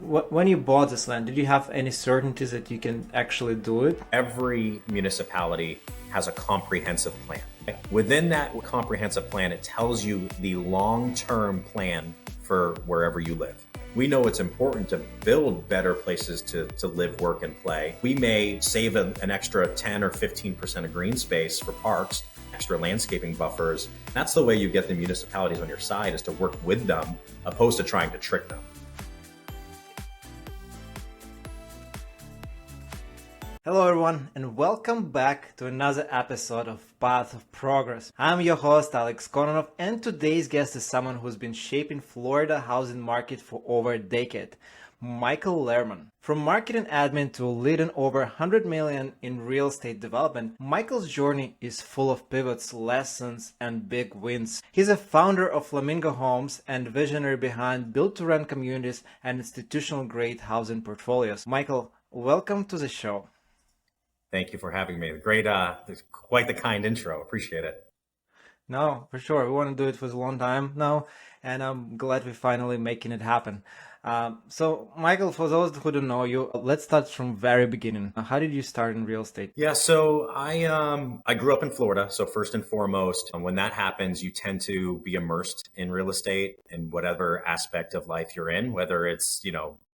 When you bought this land, did you have any certainties that you can actually do it? Every municipality has a comprehensive plan. Within that comprehensive plan, it tells you the long-term plan for wherever you live. We know it's important to build better places to live, work, and play. We may save an extra 10 or 15% of green space for parks, extra landscaping buffers. That's the way you get the municipalities on your side, is to work with them opposed to trying to trick them. Hello everyone, and welcome back to another episode of Path of Progress. I'm your host Alex Kononov, and today's guest is someone who's been shaping Florida housing market for over a decade, Michael Lerman. From marketing admin to leading over 100 million in real estate development, Michael's journey is full of pivots, lessons, and big wins. He's a founder of Flamingo Homes and visionary behind build-to-rent communities and institutional-grade housing portfolios. Michael, welcome to the show. Thank you for having me. Great, quite the kind intro. Appreciate it. No, for sure. We want to do it for a long time now, and I'm glad we're finally making it happen. So, Michael, for those who don't know you, let's start from very beginning. How did you start in real estate? Yeah, so I grew up in Florida. So first and foremost, when that happens, you tend to be immersed in real estate in whatever aspect of life you're in, whether it's,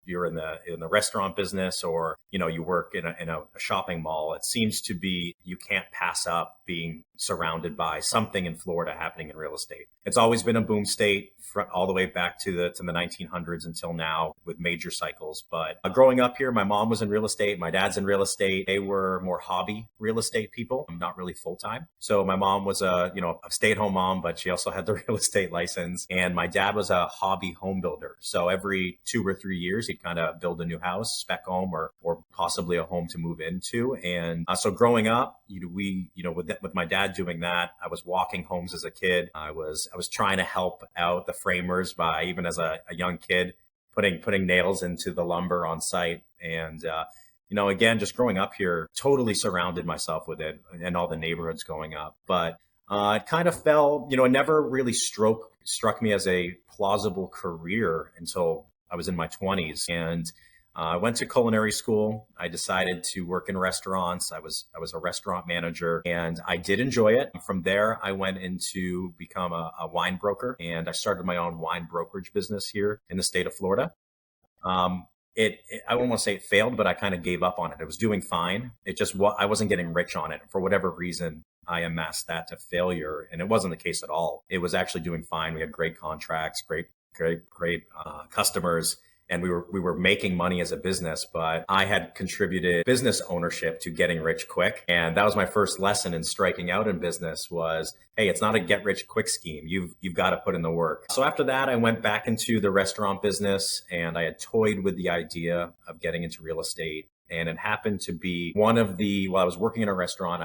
you're in the restaurant business or, you work in a shopping mall. It seems to be, you can't pass up being surrounded by something in Florida happening in real estate. It's always been a boom state all the way back to the 1900s until now with major cycles. But growing up here, my mom was in real estate. My dad's in real estate. They were more hobby real estate people, not really full time. So my mom was a stay-at-home mom, but she also had the real estate license. And my dad was a hobby home builder. So every 2 or 3 years, he'd kind of build a new house, spec home, or possibly a home to move into. And so growing up, with my dad doing that, I was walking homes as a kid. I was trying to help out the framers by, even as a young kid, putting nails into the lumber on site. And again, just growing up here, totally surrounded myself with it and all the neighborhoods going up. But it kind of fell, it never really struck me as a plausible career until I was in my 20s. And I went to culinary school. I decided to work in restaurants. I was a restaurant manager, and I did enjoy it. From there, I went into become a wine broker, and I started my own wine brokerage business here in the state of Florida. I don't want to say it failed, but I kind of gave up on it. It was doing fine. I wasn't getting rich on it. For whatever reason, I amassed that to failure, and it wasn't the case at all. It was actually doing fine. We had great contracts, great customers. And we were making money as a business, but I had contributed business ownership to getting rich quick. And that was my first lesson in striking out in business was, hey, it's not a get rich quick scheme. You've got to put in the work. So after that, I went back into the restaurant business, and I had toyed with the idea of getting into real estate. And it happened to be while I was working in a restaurant,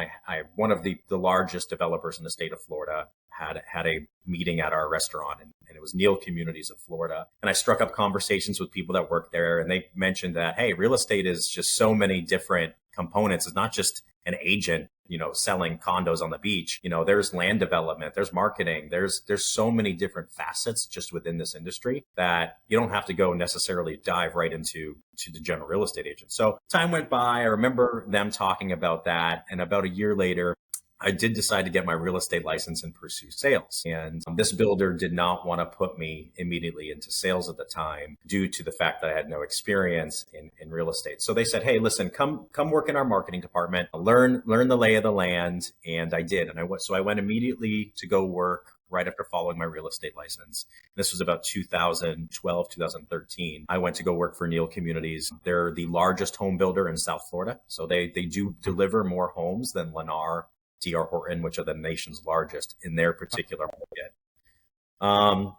one of the largest developers in the state of Florida had a meeting at our restaurant, and it was Neal Communities of Florida. And I struck up conversations with people that work there, and they mentioned that, hey, real estate is just so many different components. It's not just an agent, selling condos on the beach. There's land development, there's marketing, there's so many different facets just within this industry that you don't have to go necessarily dive right into the general real estate agent. So time went by. I remember them talking about that. And about a year later, I did decide to get my real estate license and pursue sales. And this builder did not want to put me immediately into sales at the time due to the fact that I had no experience in real estate. So they said, hey, listen, come work in our marketing department, learn the lay of the land. And I did. And I went immediately to go work right after following my real estate license. This was about 2012, 2013. I went to go work for Neal Communities. They're the largest home builder in South Florida. So they do deliver more homes than Lennar, D.R. Horton, which are the nation's largest in their particular market.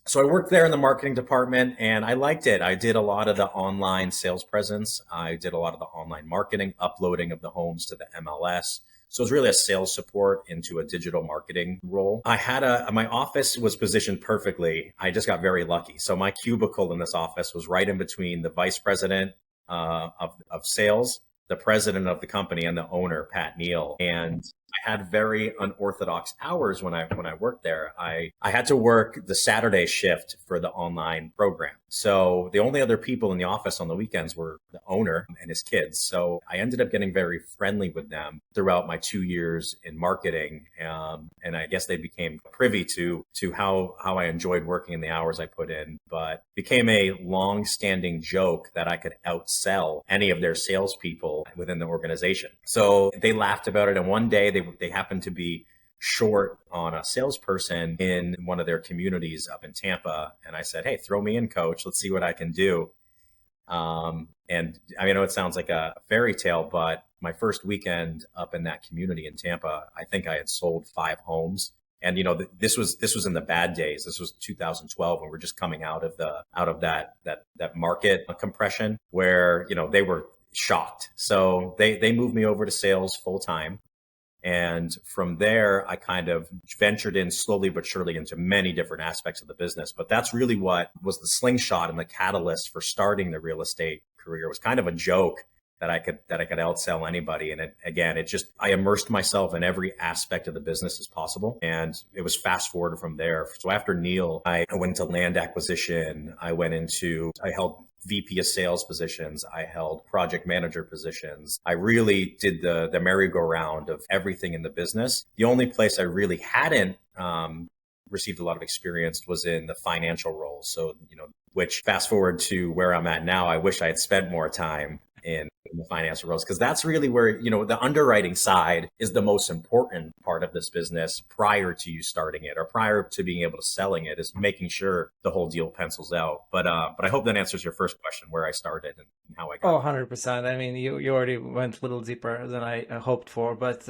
So I worked there in the marketing department, and I liked it. I did a lot of the online sales presence. I did a lot of the online marketing, uploading of the homes to the MLS. So it was really a sales support into a digital marketing role. My office was positioned perfectly. I just got very lucky. So my cubicle in this office was right in between the vice president of sales, the president of the company, and the owner, Pat Neal. And I had very unorthodox hours when I worked there. I had to work the Saturday shift for the online program. So the only other people in the office on the weekends were the owner and his kids. So I ended up getting very friendly with them throughout my 2 years in marketing. And I guess they became privy to how I enjoyed working in the hours I put in, but became a long-standing joke that I could outsell any of their salespeople within the organization. So they laughed about it. And one day they happened to be short on a salesperson in one of their communities up in Tampa. And I said, hey, throw me in, coach. Let's see what I can do. And I know it sounds like a fairy tale, but my first weekend up in that community in Tampa, I think I had sold 5 homes. And this was in the bad days. This was 2012 when we're just coming out of that market compression where they were shocked. So they moved me over to sales full time. And from there, I kind of ventured in slowly but surely into many different aspects of the business. But that's really what was the slingshot and the catalyst for starting the real estate career. It was kind of a joke that I could outsell anybody. And I immersed myself in every aspect of the business as possible. And it was fast forward from there. So after Neal, I went into land acquisition. I held VP of sales positions. I held project manager positions. I really did the merry-go-round of everything in the business. The only place I really hadn't received a lot of experience was in the financial roles. So, which fast forward to where I'm at now, I wish I had spent more time in the financial roles, because that's really where, the underwriting side is the most important part of this business prior to you starting it or prior to being able to selling it, is making sure the whole deal pencils out. But I hope that answers your first question, where I started and how I got. Oh, 100%. I mean, you already went a little deeper than I hoped for, but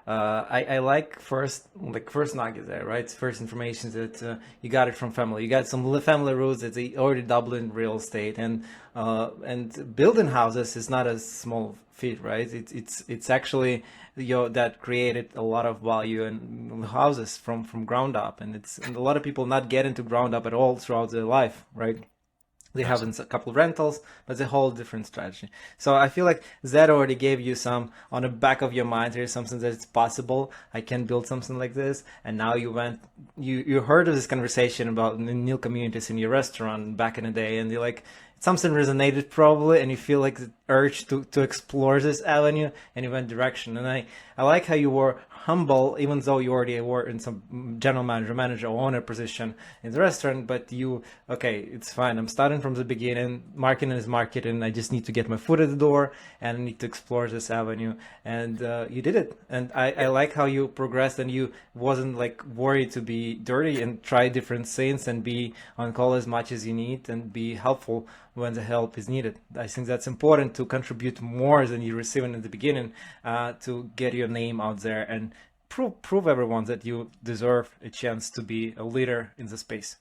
I like first nugget there, right? First information that you got it from family. You got some family roots that they already double in real estate, and building houses is not a small feat, right? It's actually that created a lot of value in houses from ground up, and a lot of people not get into ground up at all throughout their life, right? They have a couple of rentals, but it's a whole different strategy. So I feel like that already gave you some on the back of your mind. There's something that it's possible. I can build something like this. And now you heard of this conversation about Neal Communities in your restaurant back in the day, and you're like, something resonated probably, and you feel like the urge to explore this avenue, and you went direction. And I like how you were humble, even though you already were in some general manager, owner position in the restaurant, but okay, it's fine. I'm starting from the beginning. Marketing is marketing. I just need to get my foot at the door, and I need to explore this avenue. And you did it. And I like how you progressed, and you wasn't like worried to be dirty and try different things and be on call as much as you need and be helpful when the help is needed. I think that's important, to contribute more than you're receiving in the beginning, to get your name out there and prove everyone that you deserve a chance to be a leader in the space.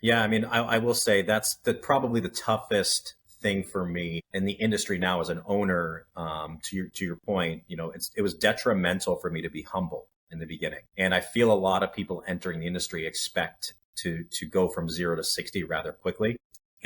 Yeah, I mean, I will say that's probably the toughest thing for me in the industry now as an owner. To your point, it was detrimental for me to be humble in the beginning, and I feel a lot of people entering the industry expect to go from 0 to 60 rather quickly.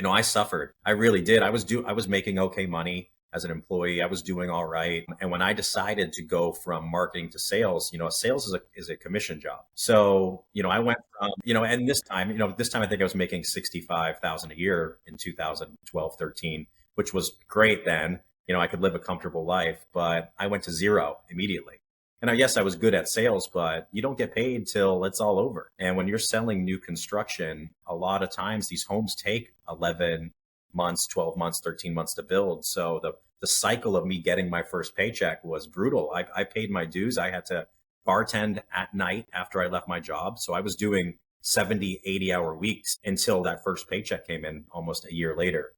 I suffered. I really did. I was making okay money as an employee. I was doing all right. And when I decided to go from marketing to sales, sales is a commission job. So, I went from, and this time I think I was making 65,000 a year in 2012, 13, which was great then. I could live a comfortable life, but I went to 0 immediately. And yes, I was good at sales, but you don't get paid till it's all over. And when you're selling new construction, a lot of times these homes take 11 months, 12 months, 13 months to build. So the cycle of me getting my first paycheck was brutal. I paid my dues. I had to bartend at night after I left my job. So I was doing 70, 80-hour weeks until that first paycheck came in almost a year later.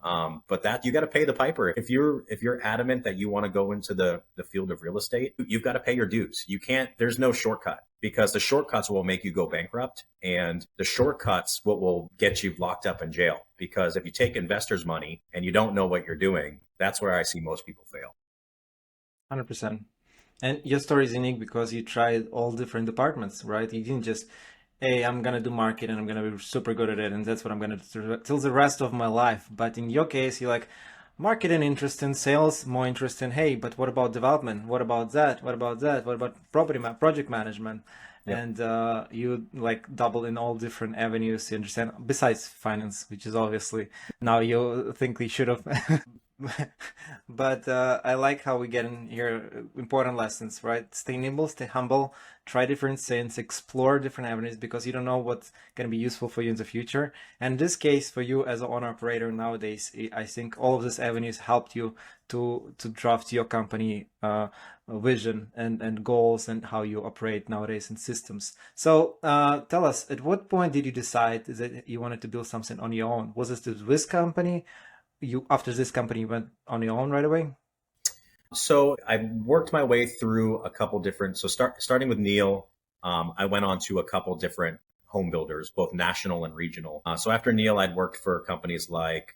But that you got to pay the piper. If you're adamant that you want to go into the field of real estate, you've got to pay your dues. There's no shortcut, because the shortcuts will make you go bankrupt, and the shortcuts will get you locked up in jail. Because if you take investors' money and you don't know what you're doing, that's where I see most people fail. 100%. And your story is unique because you tried all different departments, right? You didn't just, hey, I'm going to do marketing, I'm going to be super good at it, and that's what I'm going to do till the rest of my life. But in your case, you're like, Marketing interest in sales, more interest in, hey, but what about development? What about that? What about that? What about project management? Yep. And you like double in all different avenues, you understand, besides finance, which is obviously now you think we should have. But I like how we get in here important lessons, right? Stay nimble, stay humble, try different things, explore different avenues because you don't know what's going to be useful for you in the future. And in this case, for you as an owner operator nowadays, I think all of these avenues helped you to draft your company vision and goals and how you operate nowadays in systems. So tell us, at what point did you decide that you wanted to build something on your own? Was this company? You after this company went on your own right away? So I worked my way through a couple different. So starting with Neal, I went on to a couple different home builders, both national and regional. So after Neal, I'd worked for companies like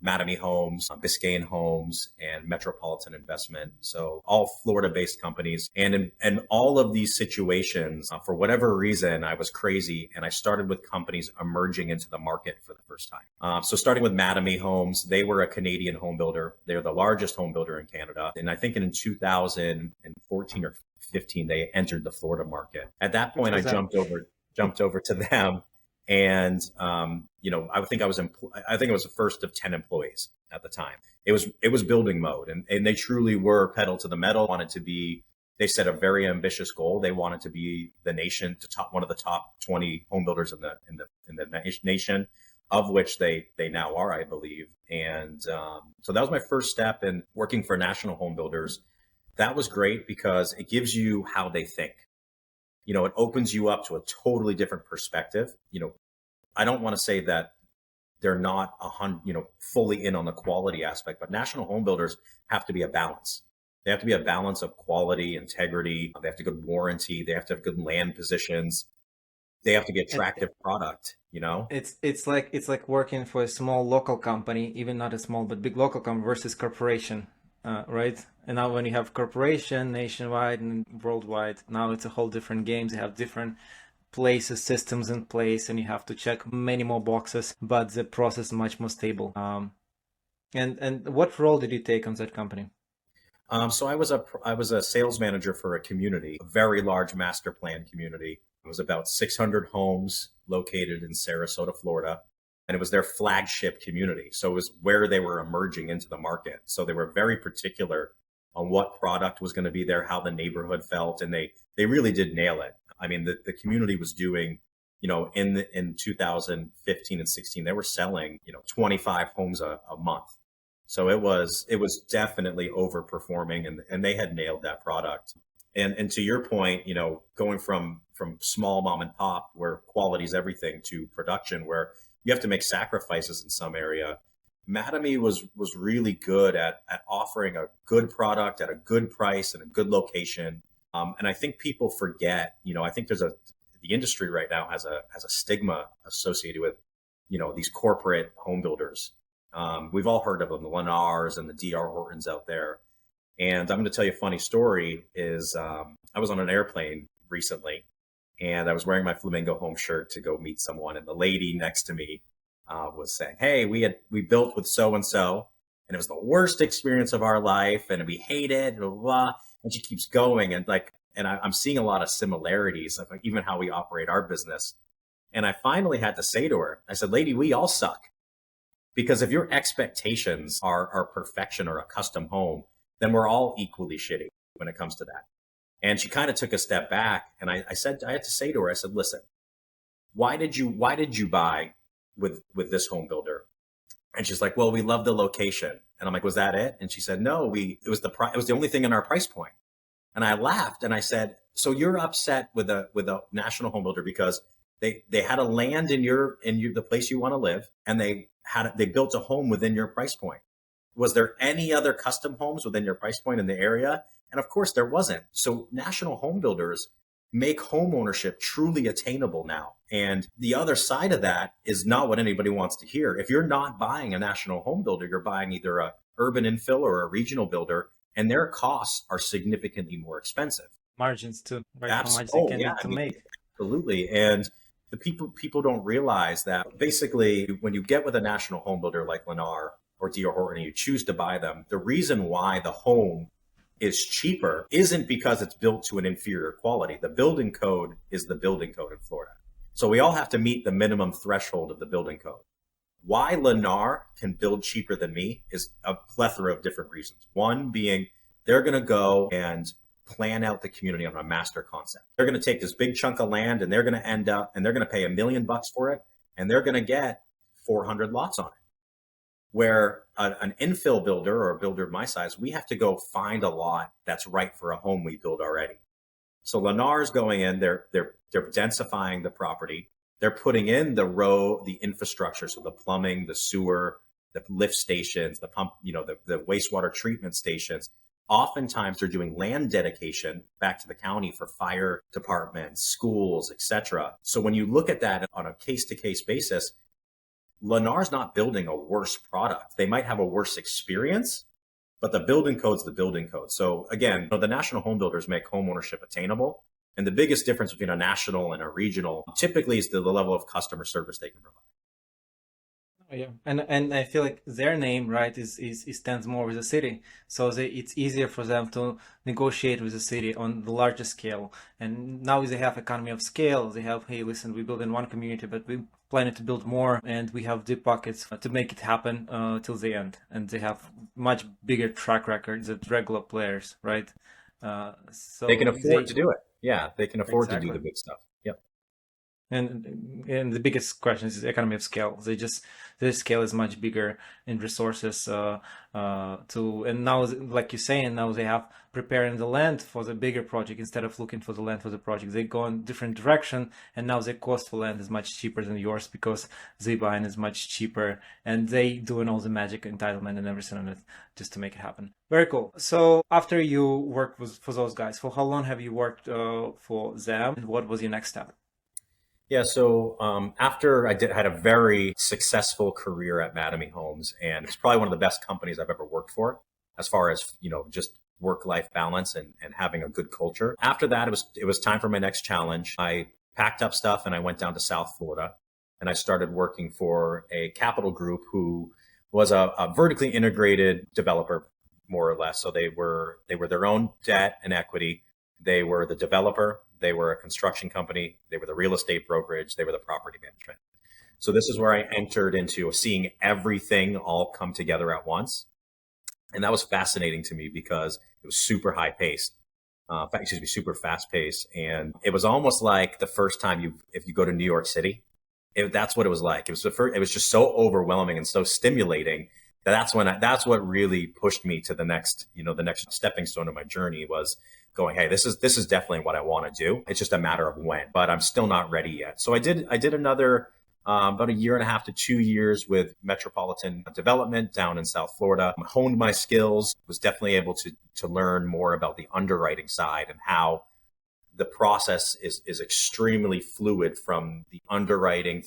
Mattamy Homes, Biscayne Homes, and Metropolitan Development. So all Florida-based companies. And in all of these situations, for whatever reason, I was crazy, and I started with companies emerging into the market for the first time. So starting with Mattamy Homes, they were a Canadian home builder. They're the largest home builder in Canada. And I think in 2014 or 15, they entered the Florida market. At that point, I jumped over to them, and I think I was the first of 10 employees at the time. It was building mode, and they truly were pedal to the metal. They set a very ambitious goal. They wanted to be one of the top 20 home builders in the nation, of which they now are, I believe. And so that was my first step in working for national home builders. That was great because it gives you how they think. It opens you up to a totally different perspective. I don't want to say that they're not fully in on the quality aspect, but national home builders have to be a balance. They have to be a balance of quality, integrity. They have to have good warranty. They have to have good land positions. They have to get attractive product. It's like working for a small local company, even not a small but big local company versus corporation. Right? And now when you have corporation nationwide and worldwide, now it's a whole different game. They have different places, systems in place, and you have to check many more boxes, but the process is much more stable. And what role did you take on that company? So I was a sales manager for a community, a very large master plan community. It was about 600 homes located in Sarasota, Florida. And it was their flagship community. So it was where they were emerging into the market. So they were very particular on what product was going to be there, how the neighborhood felt. And they really did nail it. I mean, the community was doing, in 2015 and 16, they were selling, 25 homes a month. So it was definitely overperforming, and they had nailed that product. And to your point, going from small mom and pop where quality is everything to production where you have to make sacrifices in some area. Mattamy was really good at offering a good product at a good price and a good location. And I think people forget, I think the industry right now has a stigma associated with, these corporate home builders. We've all heard of them, the Lennars and the DR Hortons out there. And I'm going to tell you a funny story is I was on an airplane recently, and I was wearing my Flamingo Homes shirt to go meet someone. And the lady next to me was saying, hey, we built with so-and-so, and it was the worst experience of our life, and we hate it, blah, blah, blah. And she keeps going. And I'm seeing a lot of similarities of even how we operate our business. And I finally had to say to her, I said, lady, we all suck. Because if your expectations are perfection or a custom home, then we're all equally shitty when it comes to that. And she kind of took a step back, and I had to say to her, I said, listen, why did you buy with this home builder? And she's like, well, we love the location. And I'm like, was that it? And she said, no, it was the only thing in our price point. And I laughed and I said, so you're upset with a national home builder because they had a land in the place you want to live, and they built a home within your price point. Was there any other custom homes within your price point in the area? And of course there wasn't. So national home builders make home ownership truly attainable now. And the other side of that is not what anybody wants to hear. If you're not buying a national home builder, you're buying either a urban infill or a regional builder, and their costs are significantly more expensive. Margins too, right? How much they can make. Absolutely. And the people don't realize that basically when you get with a national home builder like Lennar or D.R. Horton and you choose to buy them, the reason why the home is cheaper isn't because it's built to an inferior quality. The building code is the building code in Florida. So we all have to meet the minimum threshold of the building code. Why Lennar can build cheaper than me is a plethora of different reasons. One being they're going to go and plan out the community on a master concept. They're going to take this big chunk of land and they're going to end up and they're going to pay $1 million for it. And they're going to get 400 lots on it. Where an infill builder or a builder of my size, we have to go find a lot that's right for a home we build already. So Lennar is going in, they're densifying the property. They're putting in the infrastructure. So the plumbing, the sewer, the lift stations, the pump, the wastewater treatment stations. Oftentimes they're doing land dedication back to the county for fire departments, schools, etc. So when you look at that on a case-to-case basis, Lennar's not building a worse product. They might have a worse experience, but the building code's the building code. So again, the national home builders make home ownership attainable. And the biggest difference between a national and a regional typically is the level of customer service they can provide. Yeah, and I feel like their name, right, is stands more with the city, so it's easier for them to negotiate with the city on the larger scale. And now they have economy of scale. They have, hey, listen, we build in one community, but we planning to build more, and we have deep pockets to make it happen till the end. And they have much bigger track records than regular players, right? So they can afford to do it. Yeah, they can afford exactly to do the big stuff. Yep. And the biggest question is economy of scale. Their scale is much bigger in resources and now, like you're saying, now they have preparing the land for the bigger project instead of looking for the land for the project. They go in different direction, and now their cost for land is much cheaper than yours because they buying is much cheaper, and they doing all the magic entitlement and everything on it just to make it happen. Very cool. So after you worked for those guys, for how long have you worked for them, and what was your next step? Yeah, so after I had a very successful career at Mattamy Homes, and it's probably one of the best companies I've ever worked for, as far as just work-life balance and having a good culture. After that, it was time for my next challenge. I packed up stuff and I went down to South Florida, and I started working for a capital group who was a vertically integrated developer, more or less. So they were their own debt and equity. They were the developer. They were a construction company. They were the real estate brokerage. They were the property management. So this is where I entered into seeing everything all come together at once. And that was fascinating to me because it was super high paced, super fast paced. And it was almost like the first time if you go to New York City, that's what it was like. It was just so overwhelming and so stimulating that's what really pushed me to the next stepping stone of my journey was going, hey, this is definitely what I want to do. It's just a matter of when, but I'm still not ready yet. So I did another about 1.5 to 2 years with Metropolitan Development down in South Florida. Honed my skills, was definitely able to learn more about the underwriting side and how the process is extremely fluid from the underwriting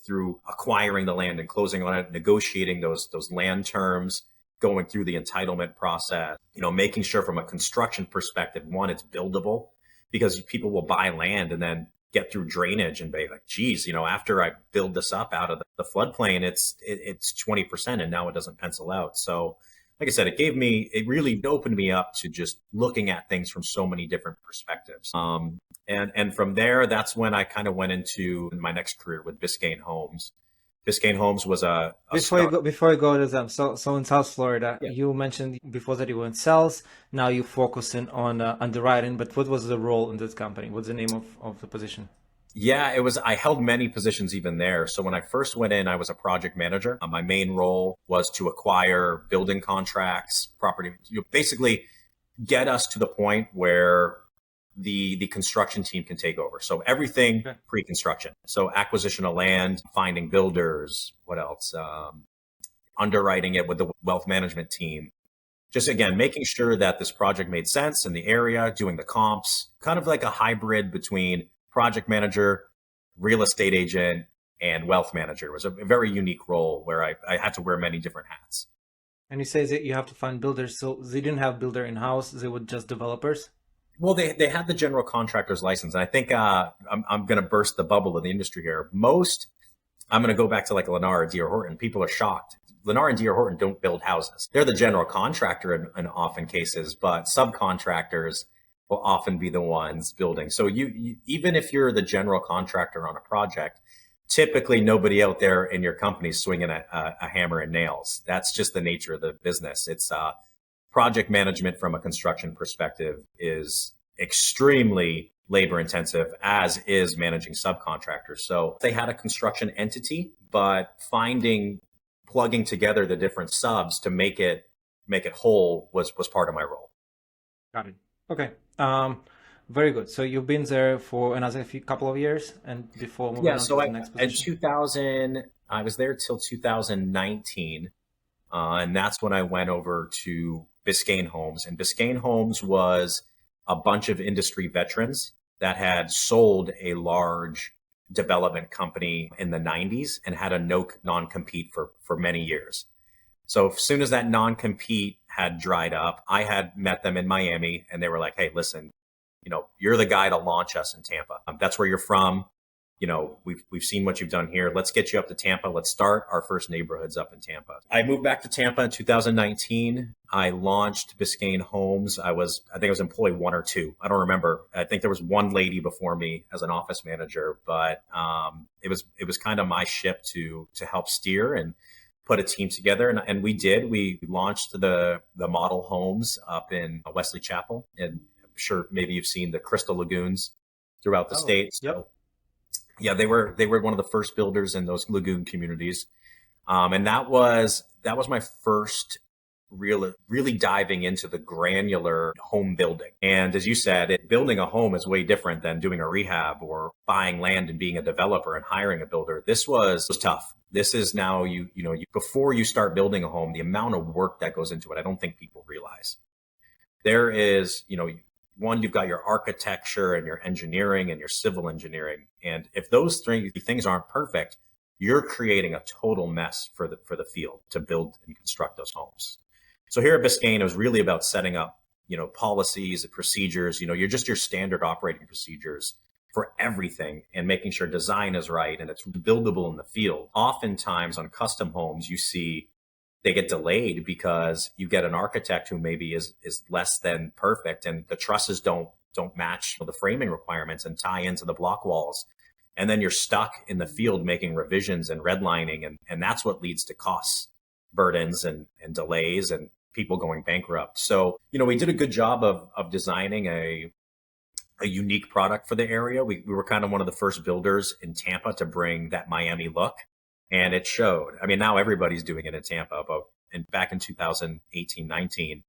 through acquiring the land and closing on it, negotiating those land terms, going through the entitlement process, making sure from a construction perspective, one, it's buildable, because people will buy land and then get through drainage and be like, geez, after I build this up out of the floodplain, it's 20% and now it doesn't pencil out. So like I said, it really opened me up to just looking at things from so many different perspectives. And from there, that's when I kind of went into my next career with Biscayne Homes. Biscayne Homes was before you go to them. So in South Florida, yeah. You mentioned before that you were in sales. Now you're focusing on underwriting. But what was the role in this company? What's the name of the position? Yeah, I held many positions even there. So when I first went in, I was a project manager. My main role was to acquire building contracts, property, basically get us to the point where the construction team can take over. So everything pre-construction. So acquisition of land, finding builders, what else? Underwriting it with the wealth management team. Just again, making sure that this project made sense in the area, doing the comps, kind of like a hybrid between project manager, real estate agent, and wealth manager. It was a very unique role where I had to wear many different hats. And you say that you have to find builders. So they didn't have builder in-house. They were just developers? Well, they had the general contractor's license. And I think I'm going to burst the bubble of the industry here. I'm going to go back to like Lennar or D.R. Horton. People are shocked. Lennar and D.R. Horton don't build houses. They're the general contractor in often cases, but subcontractors will often be the ones building. So you even if you're the general contractor on a project, typically nobody out there in your company is swinging a hammer and nails. That's just the nature of the business. It's project management from a construction perspective is extremely labor intensive, as is managing subcontractors. So they had a construction entity, but plugging together the different subs to make it whole was part of my role. Got it. Okay. Very good. So you've been there for another couple of years, and before moving Yeah, on to so the next in position. 2000, I was there till 2019, and that's when I went over to Biscayne Homes. And Biscayne Homes was a bunch of industry veterans that had sold a large development company in the 90s and had a no non-compete for many years. So as soon as that non-compete had dried up, I had met them in Miami, and they were like, "Hey, listen, you're the guy to launch us in Tampa. That's where you're from. We've seen what you've done here. Let's get you up to Tampa. Let's start our first neighborhoods up in Tampa." I moved back to Tampa in 2019. I launched Biscayne Homes. I think I was employee 1 or 2. I don't remember. I think there was one lady before me as an office manager, but it was kind of my ship to help steer and put a team together. And we did. We launched the model homes up in Wesley Chapel. And I'm sure maybe you've seen the Crystal Lagoons throughout the state. So Yep. yeah, they were one of the first builders in those lagoon communities, and that was my first really diving into the granular home building. And as you said, building a home is way different than doing a rehab or buying land and being a developer and hiring a builder. This was tough. This is now before you start building a home, the amount of work that goes into it, I don't think people realize. There is, one, you've got your architecture and your engineering and your civil engineering. And if those three things aren't perfect, you're creating a total mess for the field to build and construct those homes. So here at Biscayne, it was really about setting up, policies and procedures, your standard operating procedures for everything, and making sure design is right and it's buildable in the field. Oftentimes on custom homes, you see they get delayed because you get an architect who maybe is less than perfect, and the trusses don't match the framing requirements and tie into the block walls. And then you're stuck in the field making revisions and redlining, and that's what leads to costs, burdens and delays and people going bankrupt. So, we did a good job of designing a unique product for the area. We were kind of one of the first builders in Tampa to bring that Miami look. And it showed. I mean, now everybody's doing it in Tampa, but back in 2018, 19,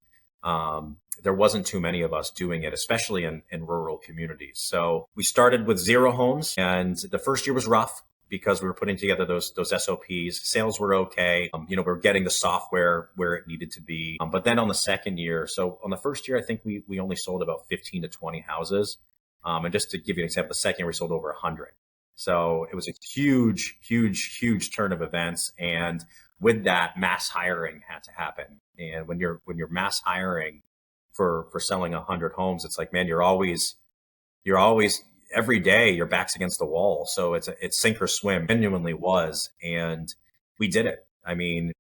there wasn't too many of us doing it, especially in rural communities. So we started with 0 homes, and the first year was rough because we were putting together those SOPs. Sales were okay. We were getting the software where it needed to be. But then on the second year, so on the first year, I think we only sold about 15 to 20 houses. And just to give you an example, the second year we sold over 100. So it was a huge, huge, huge turn of events. And with that, mass hiring had to happen. And when you're mass hiring for selling 100 homes, it's like, man, you're always every day your back's against the wall. So it's sink or swim. Genuinely was, and we did it. I mean,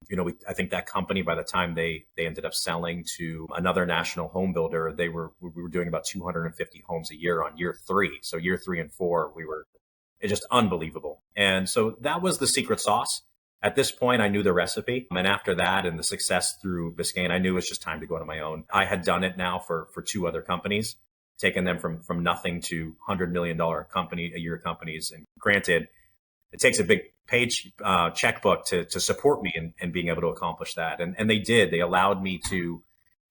I think that company, by the time they ended up selling to another national home builder, we were doing about 250 homes a year on year 3. So year 3 and 4, it's just unbelievable. And so that was the secret sauce. At this point, I knew the recipe. And after that and the success through Biscayne, I knew it was just time to go on my own. I had done it now for 2 other companies, taken them from nothing to $100 million a year companies. And granted, it takes a big checkbook to support me in being able to accomplish that. And they did. They allowed me to.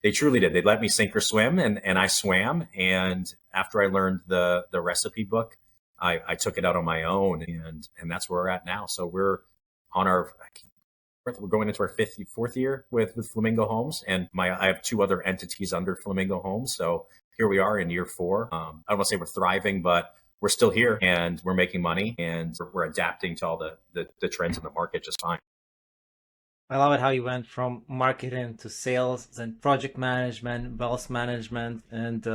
They truly did. They let me sink or swim, and I swam. And after I learned the recipe book, I took it out on my own, and that's where we're at now. So we're going into our 4th year with Flamingo Homes, and I have 2 other entities under Flamingo Homes. So here we are in year 4. I don't want to say we're thriving, but we're still here and we're making money, and we're adapting to all the trends in the market just fine. I love it how you went from marketing to sales, then project management, wealth management, and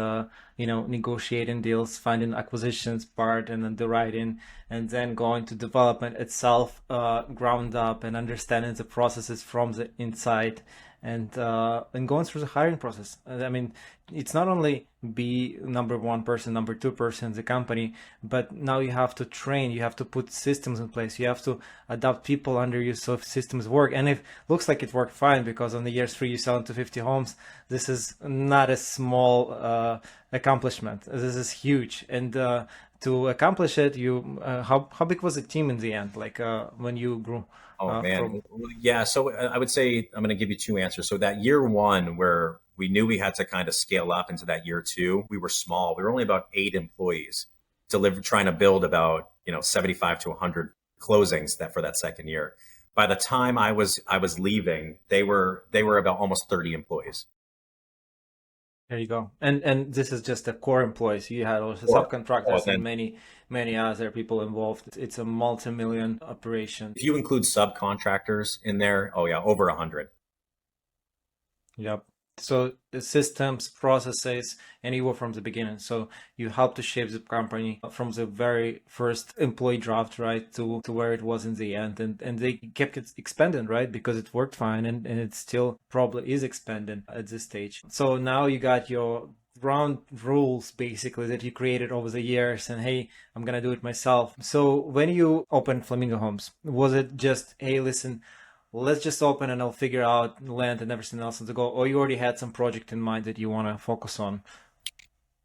negotiating deals, finding acquisitions part, and underwriting, and then going to development itself, ground up, and understanding the processes from the inside, and going through the hiring process. I mean, it's not only be number one person, number two person in the company, but now you have to train, you have to put systems in place, you have to adopt people under you so systems work. And it looks like it worked fine, because on the year 3 you sell into 50 homes. This is not a small accomplishment. This is huge. And to accomplish it, you how big was the team in the end, like when you grew? Oh man. Yeah. So I would say I'm going to give you two answers. So that year one, where we knew we had to kind of scale up into that year two, we were small. We were only about 8 employees, trying to build about 75 to 100 closings that for that second year. By the time I was leaving, they were about almost 30 employees. There you go. And this is just the core employees. You had also subcontractors and many other people involved. It's a multi-million operation. If you include subcontractors in there, oh yeah, over 100. Yep. So the systems, processes, and you were from the beginning. So you helped to shape the company from the very first employee draft, right, to where it was in the end. And they kept it expanding, right, because it worked fine, and it still probably is expanding at this stage. So now you got your ground rules basically that you created over the years, and hey, I'm gonna do it myself. So when you opened Flamingo Homes, was it just, hey, listen, let's just open and I'll figure out land and everything else to go, or you already had some project in mind that you want to focus on?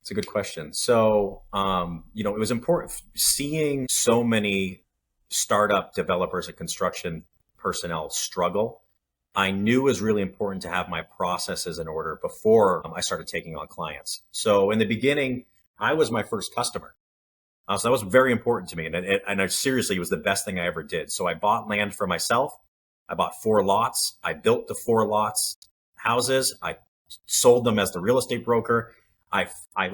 It's a good question. So, it was important seeing so many startup developers and construction personnel struggle. I knew it was really important to have my processes in order before I started taking on clients. So in the beginning, I was my first customer. So that was very important to me. And seriously, it was the best thing I ever did. So I bought land for myself. I bought 4 lots. I built the 4 lots houses. I sold them as the real estate broker. I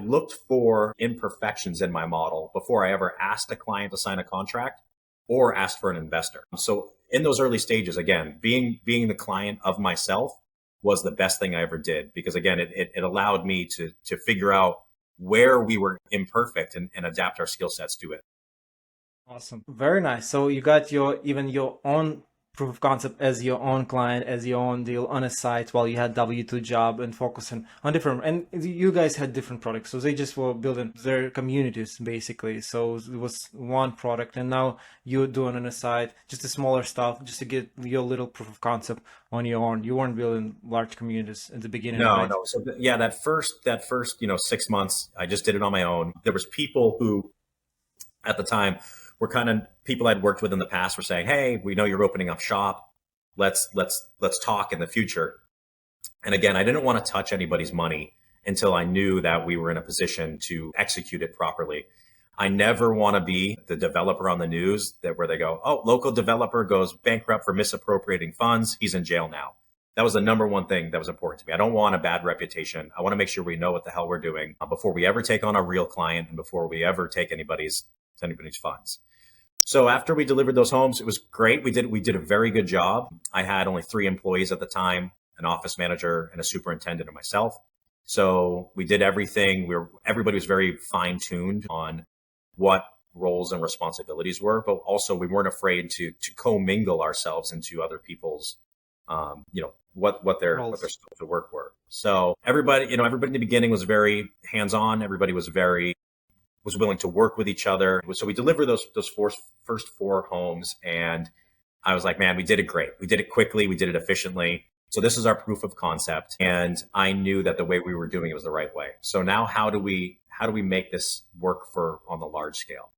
looked for imperfections in my model before I ever asked a client to sign a contract or asked for an investor. So in those early stages, again, being the client of myself was the best thing I ever did, because again, it allowed me to figure out where we were imperfect and adapt our skill sets to it. Awesome. Very nice. So you got your own proof of concept as your own client, as your own deal on a site, while you had W2 job and focusing on different, and you guys had different products. So they just were building their communities basically. So it was one product, and now you're doing on a side just a smaller stuff just to get your little proof of concept on your own. You weren't building large communities at the beginning. No, right? no. So that first 6 months, I just did it on my own. There was people who at the time were kind of people I'd worked with in the past were saying, hey, we know you're opening up shop. Let's talk in the future. And again, I didn't want to touch anybody's money until I knew that we were in a position to execute it properly. I never want to be the developer on the news where they go, oh, local developer goes bankrupt for misappropriating funds. He's in jail now. That was the number one thing that was important to me. I don't want a bad reputation. I want to make sure we know what the hell we're doing before we ever take on a real client and before we ever take anybody's funds. So after we delivered those homes, it was great. We did a very good job. I had only 3 employees at the time, an office manager and a superintendent and myself. So we did everything. Everybody was very fine tuned on what roles and responsibilities were, but also we weren't afraid to commingle ourselves into other people's, what their scopes of work were. So everybody in the beginning was very hands-on. Everybody was willing to work with each other. So we delivered those first 4 homes, and I was like, man, we did it great. We did it quickly. We did it efficiently. So this is our proof of concept. And I knew that the way we were doing it was the right way. So now how do we make this work on the large scale?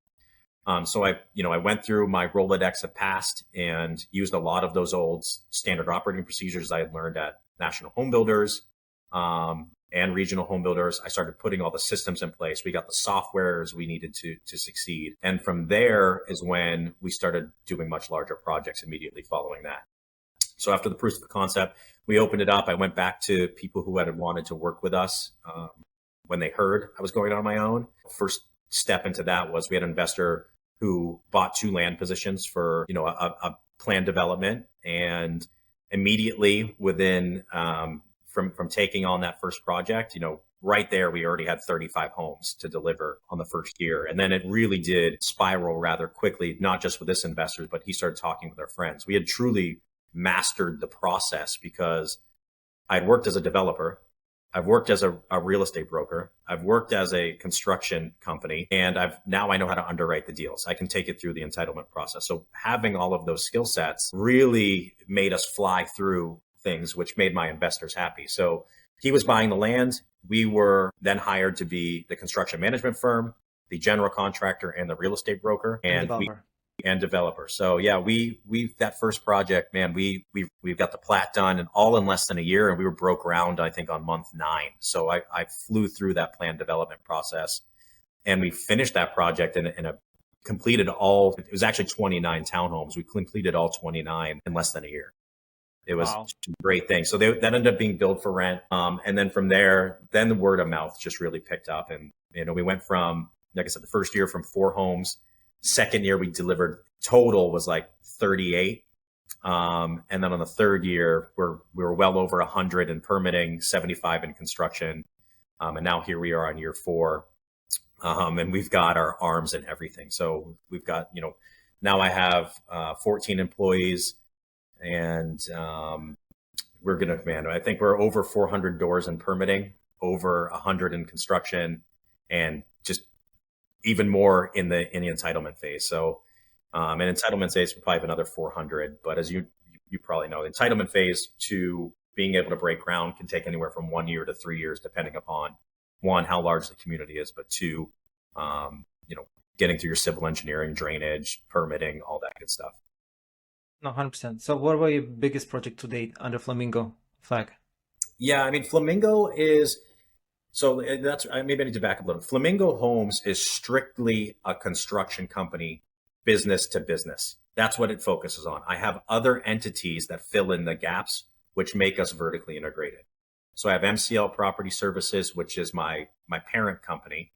So I went through my Rolodex of past and used a lot of those old standard operating procedures I had learned at national home builders, and regional home builders. I started putting all the systems in place. We got the softwares we needed to succeed. And from there is when we started doing much larger projects immediately following that. So after the proof of concept, we opened it up. I went back to people who had wanted to work with us when they heard I was going on my own. First step into that was we had an investor who bought 2 land positions for a planned development, and immediately within from taking on that first project, right there, we already had 35 homes to deliver on the first year. And then it really did spiral rather quickly, not just with this investor, but he started talking with our friends. We had truly mastered the process because I'd worked as a developer. I've worked as a real estate broker. I've worked as a construction company, and now I know how to underwrite the deals. I can take it through the entitlement process. So having all of those skill sets really made us fly through things, which made my investors happy. So he was buying the land. We were then hired to be the construction management firm, the general contractor, and the real estate broker, and developer. So yeah, we that first project, man, we've got the plat done and all in less than a year, and we were broke ground, I think, on month 9. So I flew through that plan development process, and we finished that project and completed all. It was actually 29 townhomes. We completed all 29 in less than a year. It was a great thing. So that ended up being built for rent, and then from there, then the word of mouth just really picked up, and we went from, like I said, the first year from 4 homes. Second year, we delivered total was like 38. And then on the third year, we were well over 100 in permitting, 75 in construction. And now here we are on year 4. And we've got our arms and everything. So we've got, now I have 14 employees, and we're going to, man, I think we're over 400 doors in permitting, over 100 in construction, and just even more in the entitlement phase. So, in entitlement phase, we probably have another 400. But as you probably know, the entitlement phase to being able to break ground can take anywhere from 1 year to 3 years, depending upon, 1, how large the community is, but 2, getting through your civil engineering, drainage, permitting, all that good stuff. No, 100%. So what were your biggest project to date under Flamingo flag? Yeah, I mean, Flamingo is, so that's, maybe I need to back up a little. Flamingo Homes is strictly a construction company, business to business. That's what it focuses on. I have other entities that fill in the gaps, which make us vertically integrated. So I have MCL Property Services, which is my parent company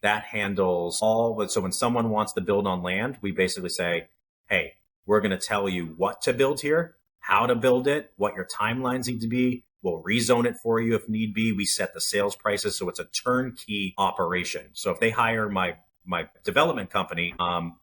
that handles all. So when someone wants to build on land, we basically say, hey, we're going to tell you what to build here, how to build it, what your timelines need to be. We'll rezone it for you if need be. We set the sales prices. So it's a turnkey operation. So if they hire my development company,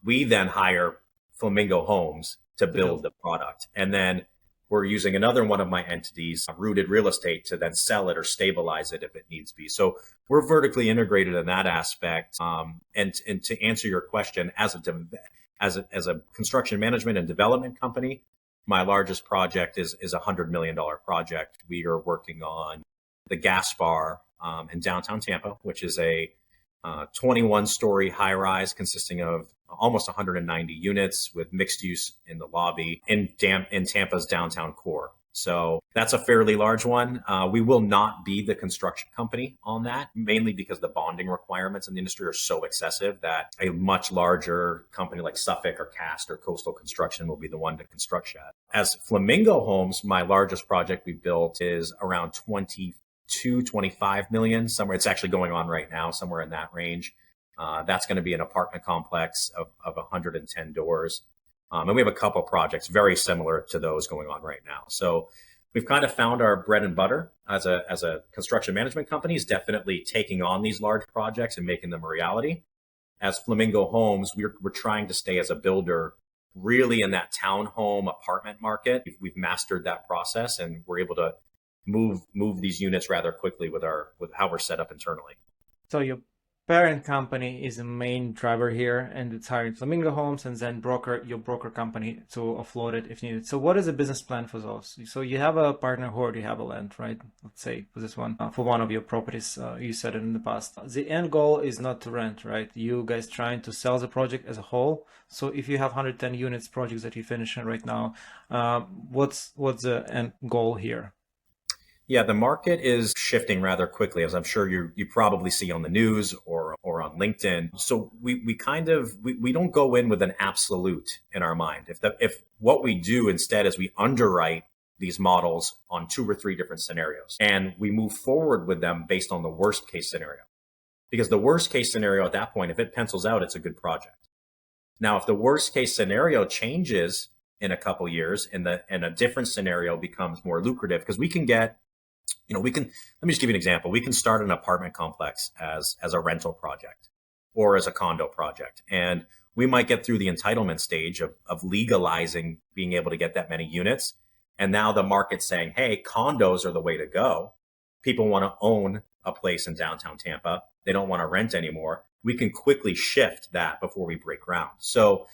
we then hire Flamingo Homes to build the product. And then we're using another one of my entities, Rooted Real Estate, to then sell it or stabilize it if it needs be. So we're vertically integrated in that aspect. And to answer your question, as a construction management and development company, my largest project is a $100 million project. We are working on the gas bar in downtown Tampa, which is a 21-story high-rise consisting of almost 190 units with mixed use in the lobby in Tampa's downtown core. So that's a fairly large one. We will not be the construction company on that, mainly because the bonding requirements in the industry are so excessive that a much larger company like Suffolk or Cast or Coastal Construction will be the one to construct that. As Flamingo Homes, my largest project we built is around 25 million, somewhere. It's actually going on right now, somewhere in that range. That's going to be an apartment complex of 110 doors. And we have a couple projects very similar to those going on right now. So we've kind of found our bread and butter as a construction management company is definitely taking on these large projects and making them a reality. As Flamingo Homes, we're trying to stay as a builder really in that townhome apartment market. We've mastered that process, and we're able to move these units rather quickly with how we're set up internally. So your parent company is the main driver here, and it's hiring Flamingo Homes, and then your broker company to offload it if needed. So what is the business plan for those? So you have a partner who already have a land, right? Let's say for this one, for one of your properties, you said it in the past. The end goal is not to rent, right? You guys trying to sell the project as a whole. So if you have 110 units projects that you're finishing right now, what's the end goal here? Yeah, the market is shifting rather quickly, as I'm sure you probably see on the news or on LinkedIn. So we don't go in with an absolute in our mind. If what we do instead is we underwrite these models on 2 or 3 different scenarios, and we move forward with them based on the worst case scenario. Because the worst case scenario at that point, if it pencils out, it's a good project. Now, if the worst case scenario changes in a couple years and a different scenario becomes more lucrative, because we can get let me just give you an example. We can start an apartment complex as a rental project or as a condo project. And we might get through the entitlement stage of legalizing being able to get that many units. And now the market's saying, hey, condos are the way to go. People want to own a place in downtown Tampa. They don't want to rent anymore. We can quickly shift that before we break ground. So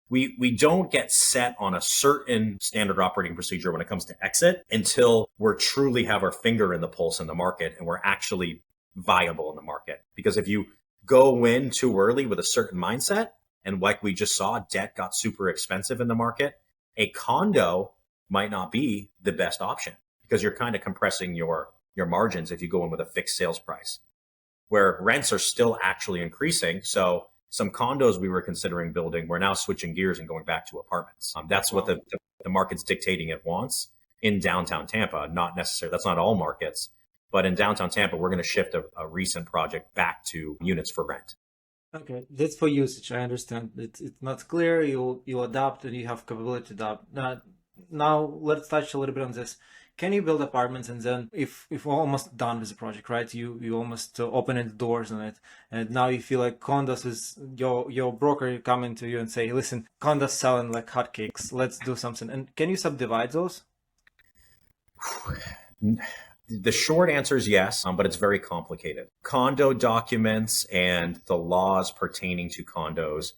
we don't get set on a certain standard operating procedure when it comes to exit until we're truly have our finger in the pulse in the market and we're actually viable in the market. Because if you go in too early with a certain mindset, and like we just saw, debt got super expensive in the market, a condo might not be the best option because you're kind of compressing your margins if you go in with a fixed sales price, where rents are still actually increasing. So some condos we were considering building, we're now switching gears and going back to apartments. That's what the market's dictating it wants in downtown Tampa. Not necessarily, that's not all markets, but in downtown Tampa, we're going to shift a recent project back to units for rent. Okay, that's for usage. I understand. It's not clear. You adapt and you have capability to adapt. Now let's touch a little bit on this. Can you build apartments and then if we're almost done with the project, right? You almost open the doors on it, and now you feel like condos is your broker coming to you and say, listen, condos selling like hotcakes. Let's do something. And can you subdivide those? The short answer is yes, but it's very complicated. Condo documents and the laws pertaining to condos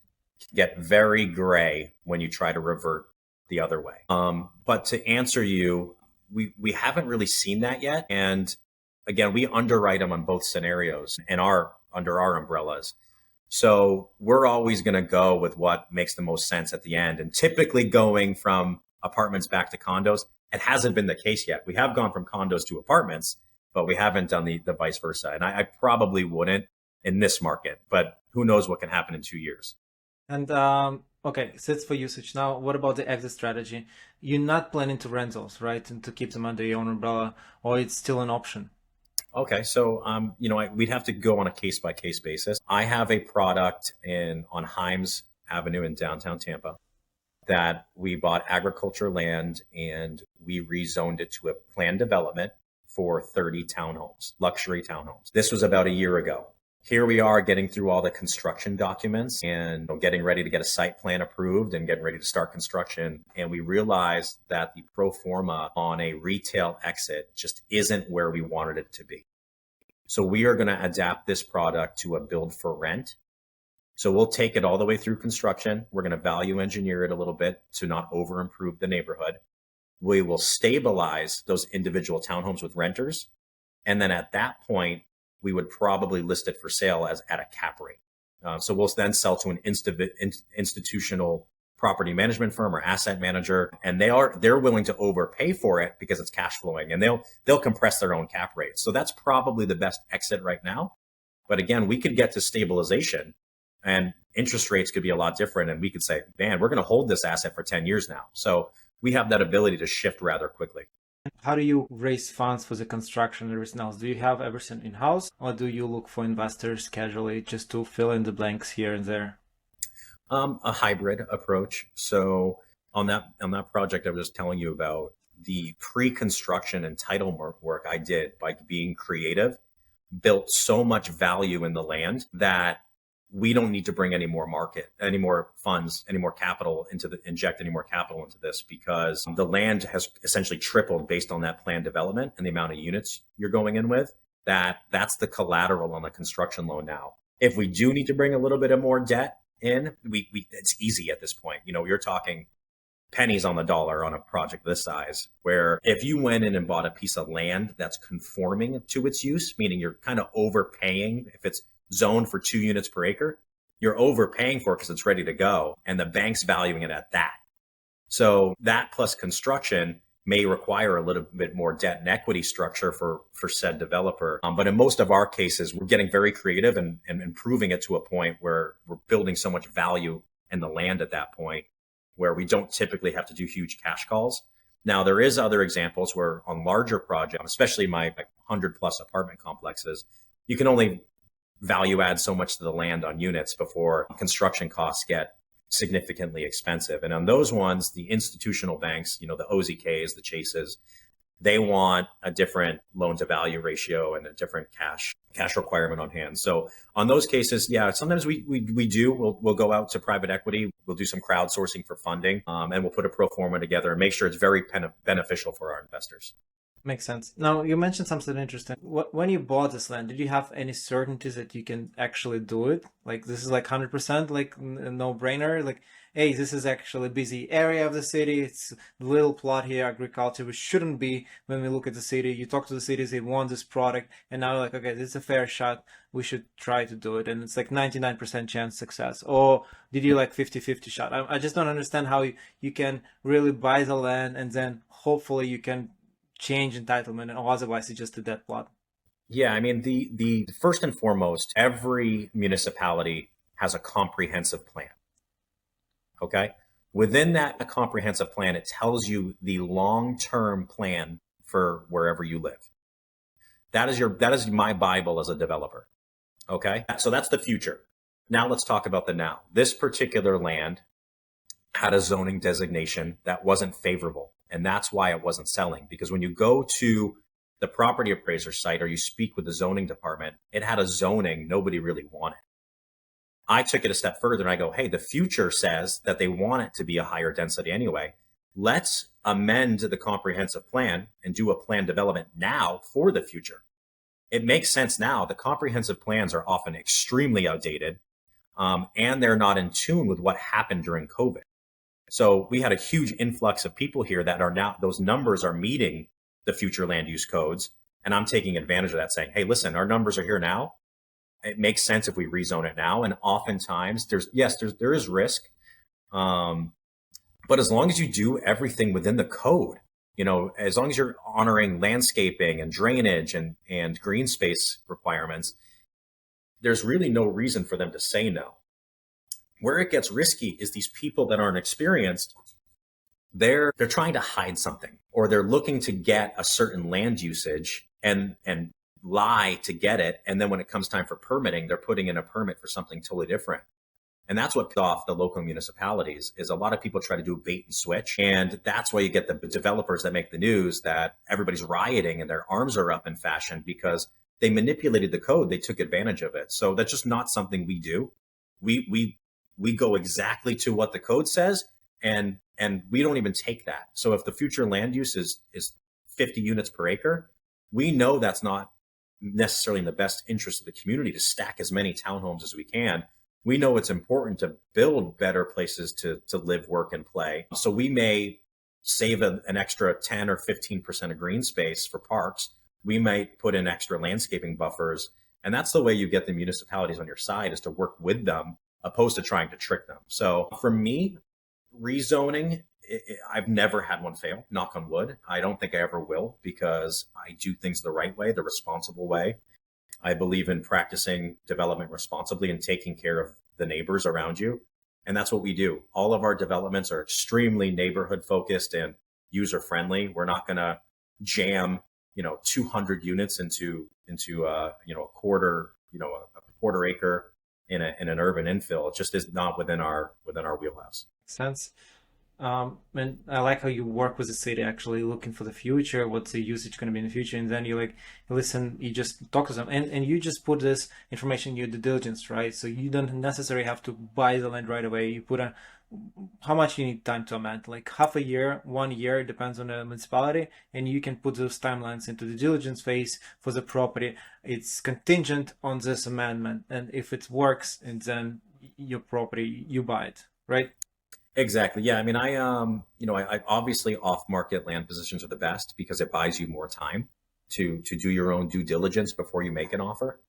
get very gray when you try to revert the other way. But to answer you, we haven't really seen that yet. And again, we underwrite them on both scenarios and under our umbrellas. So we're always going to go with what makes the most sense at the end. And typically going from apartments back to condos, it hasn't been the case yet. We have gone from condos to apartments, but we haven't done the vice versa. And I probably wouldn't in this market, but who knows what can happen in 2 years. And okay, so it's for usage. Now, what about the exit strategy? You're not planning to rent those, right? And to keep them under your own umbrella, or it's still an option? Okay, so we'd have to go on a case by case basis. I have a product on Himes Avenue in downtown Tampa that we bought agriculture land and we rezoned it to a planned development for 30 townhomes, luxury townhomes. This was about a year ago. Here we are getting through all the construction documents and getting ready to get a site plan approved and getting ready to start construction. And we realized that the pro forma on a retail exit just isn't where we wanted it to be. So we are going to adapt this product to a build for rent. So we'll take it all the way through construction. We're going to value engineer it a little bit to not over improve the neighborhood. We will stabilize those individual townhomes with renters. And then at that point, we would probably list it for sale at a cap rate. So we'll then sell to an institutional property management firm or asset manager, and they're willing to overpay for it because it's cash flowing, and they'll compress their own cap rate. So that's probably the best exit right now. But again, we could get to stabilization, and interest rates could be a lot different, and we could say, man, we're going to hold this asset for 10 years now. So we have that ability to shift rather quickly. How do you raise funds for the construction and everything else? Do you have everything in-house, or do you look for investors casually just to fill in the blanks here and there? A hybrid approach. So on that project I was just telling you about, the pre-construction entitlement work I did by being creative built so much value in the land that we don't need to bring any more funds, any more capital inject any more capital into this, because the land has essentially tripled based on that planned development and the amount of units you're going in with. That's the collateral on the construction loan now. If we do need to bring a little bit of more debt in, it's easy at this point. You're talking pennies on the dollar on a project this size, where if you went in and bought a piece of land that's conforming to its use, meaning you're kind of overpaying, if it's zoned for 2 units per acre, you're overpaying for it because it's ready to go, and the bank's valuing it at that. So that plus construction may require a little bit more debt and equity structure for said developer. But in most of our cases, we're getting very creative and improving it to a point where we're building so much value in the land at that point, where we don't typically have to do huge cash calls. Now, there is other examples where on larger projects, especially my 100 plus apartment complexes, you can only value add so much to the land on units before construction costs get significantly expensive. And on those ones, the institutional banks, the OZKs, the Chases, They want a different loan to value ratio and a different cash requirement on hand. So on those cases, yeah, sometimes we'll go out to private equity. We'll do some crowdsourcing for funding, and we'll put a pro forma together and make sure it's very beneficial for our investors. Makes sense. Now, you mentioned something interesting. When you bought this land, did you have any certainties that you can actually do it? Like, this is like 100% like a no-brainer? Like, hey, this is actually a busy area of the city. It's a little plot here, agriculture, which shouldn't be when we look at the city. You talk to the cities, they want this product, and now like, okay, this is a fair shot. We should try to do it. And it's like 99% chance success. Or did you like 50-50 shot? I just don't understand how you can really buy the land and then hopefully you can change entitlement, or otherwise it's just a dead plot. Yeah, I mean, the first and foremost, every municipality has a comprehensive plan. Okay. Within that comprehensive plan, it tells you the long-term plan for wherever you live. That is my Bible as a developer. Okay. So that's the future. Now let's talk about the now. This particular land had a zoning designation that wasn't favorable. And that's why it wasn't selling. Because when you go to the property appraiser site or you speak with the zoning department, it had a zoning nobody really wanted. I took it a step further and I go, hey, the future says that they want it to be a higher density anyway. Let's amend the comprehensive plan and do a plan development now for the future. It makes sense now. The comprehensive plans are often extremely outdated, and they're not in tune with what happened during COVID. So we had a huge influx of people here that are now, those numbers are meeting the future land use codes. And I'm taking advantage of that, saying, hey, listen, our numbers are here now. It makes sense if we rezone it now. And oftentimes there is risk. But as long as you do everything within the code, as long as you're honoring landscaping and drainage and green space requirements, there's really no reason for them to say no. Where it gets risky is these people that aren't experienced. They're trying to hide something, or they're looking to get a certain land usage and lie to get it. And then when it comes time for permitting, they're putting in a permit for something totally different. And that's what pissed off the local municipalities is a lot of people try to do bait and switch. And that's why you get the developers that make the news that everybody's rioting and their arms are up in fashion because they manipulated the code. They took advantage of it. So that's just not something we do. We go exactly to what the code says, and we don't even take that. So if the future land use is 50 units per acre, we know that's not necessarily in the best interest of the community to stack as many townhomes as we can. We know it's important to build better places to live, work, and play. So we may save an extra 10 or 15% of green space for parks. We might put in extra landscaping buffers. And that's the way you get the municipalities on your side, is to work with them opposed to trying to trick them. So for me, rezoning, I've never had one fail, knock on wood. I don't think I ever will, because I do things the right way, the responsible way. I believe in practicing development responsibly and taking care of the neighbors around you. And that's what we do. All of our developments are extremely neighborhood focused and user friendly. We're not going to jam, 200 units into a quarter acre in an urban infill. It just is not within our wheelhouse. Makes sense. And I like how you work with the city, actually looking for the future, what's the usage going to be in the future, and then you listen, you just talk to them, and you just put this information in your due diligence, right? So you don't necessarily have to buy the land right away. You put how much you need time to amend, like half a year, 1 year, depends on the municipality, and you can put those timelines into the diligence phase for the property. It's contingent on this amendment, and if it works, and then your property, you buy it, right? Exactly. Yeah. I mean, I obviously off-market land positions are the best because it buys you more time to do your own due diligence before you make an offer.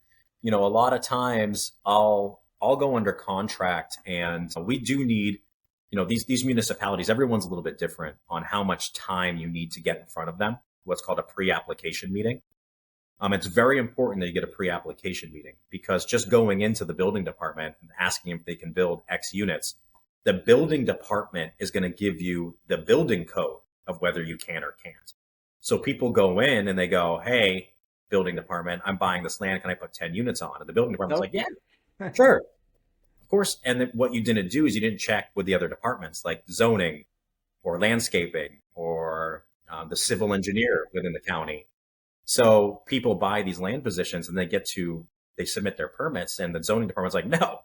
A lot of times I'll go under contract, and we do need, these municipalities, everyone's a little bit different on how much time you need to get in front of them, what's called a pre-application meeting. It's very important that you get a pre-application meeting, because just going into the building department and asking if they can build X units, the building department is going to give you the building code of whether you can or can't. So people go in and they go, hey, building department, I'm buying this land. Can I put 10 units on? And the building department's like, yeah, sure, of course. And then what you didn't do is you didn't check with the other departments like zoning or landscaping or the civil engineer within the county. So people buy these land positions and they submit their permits, and the zoning department's like, no,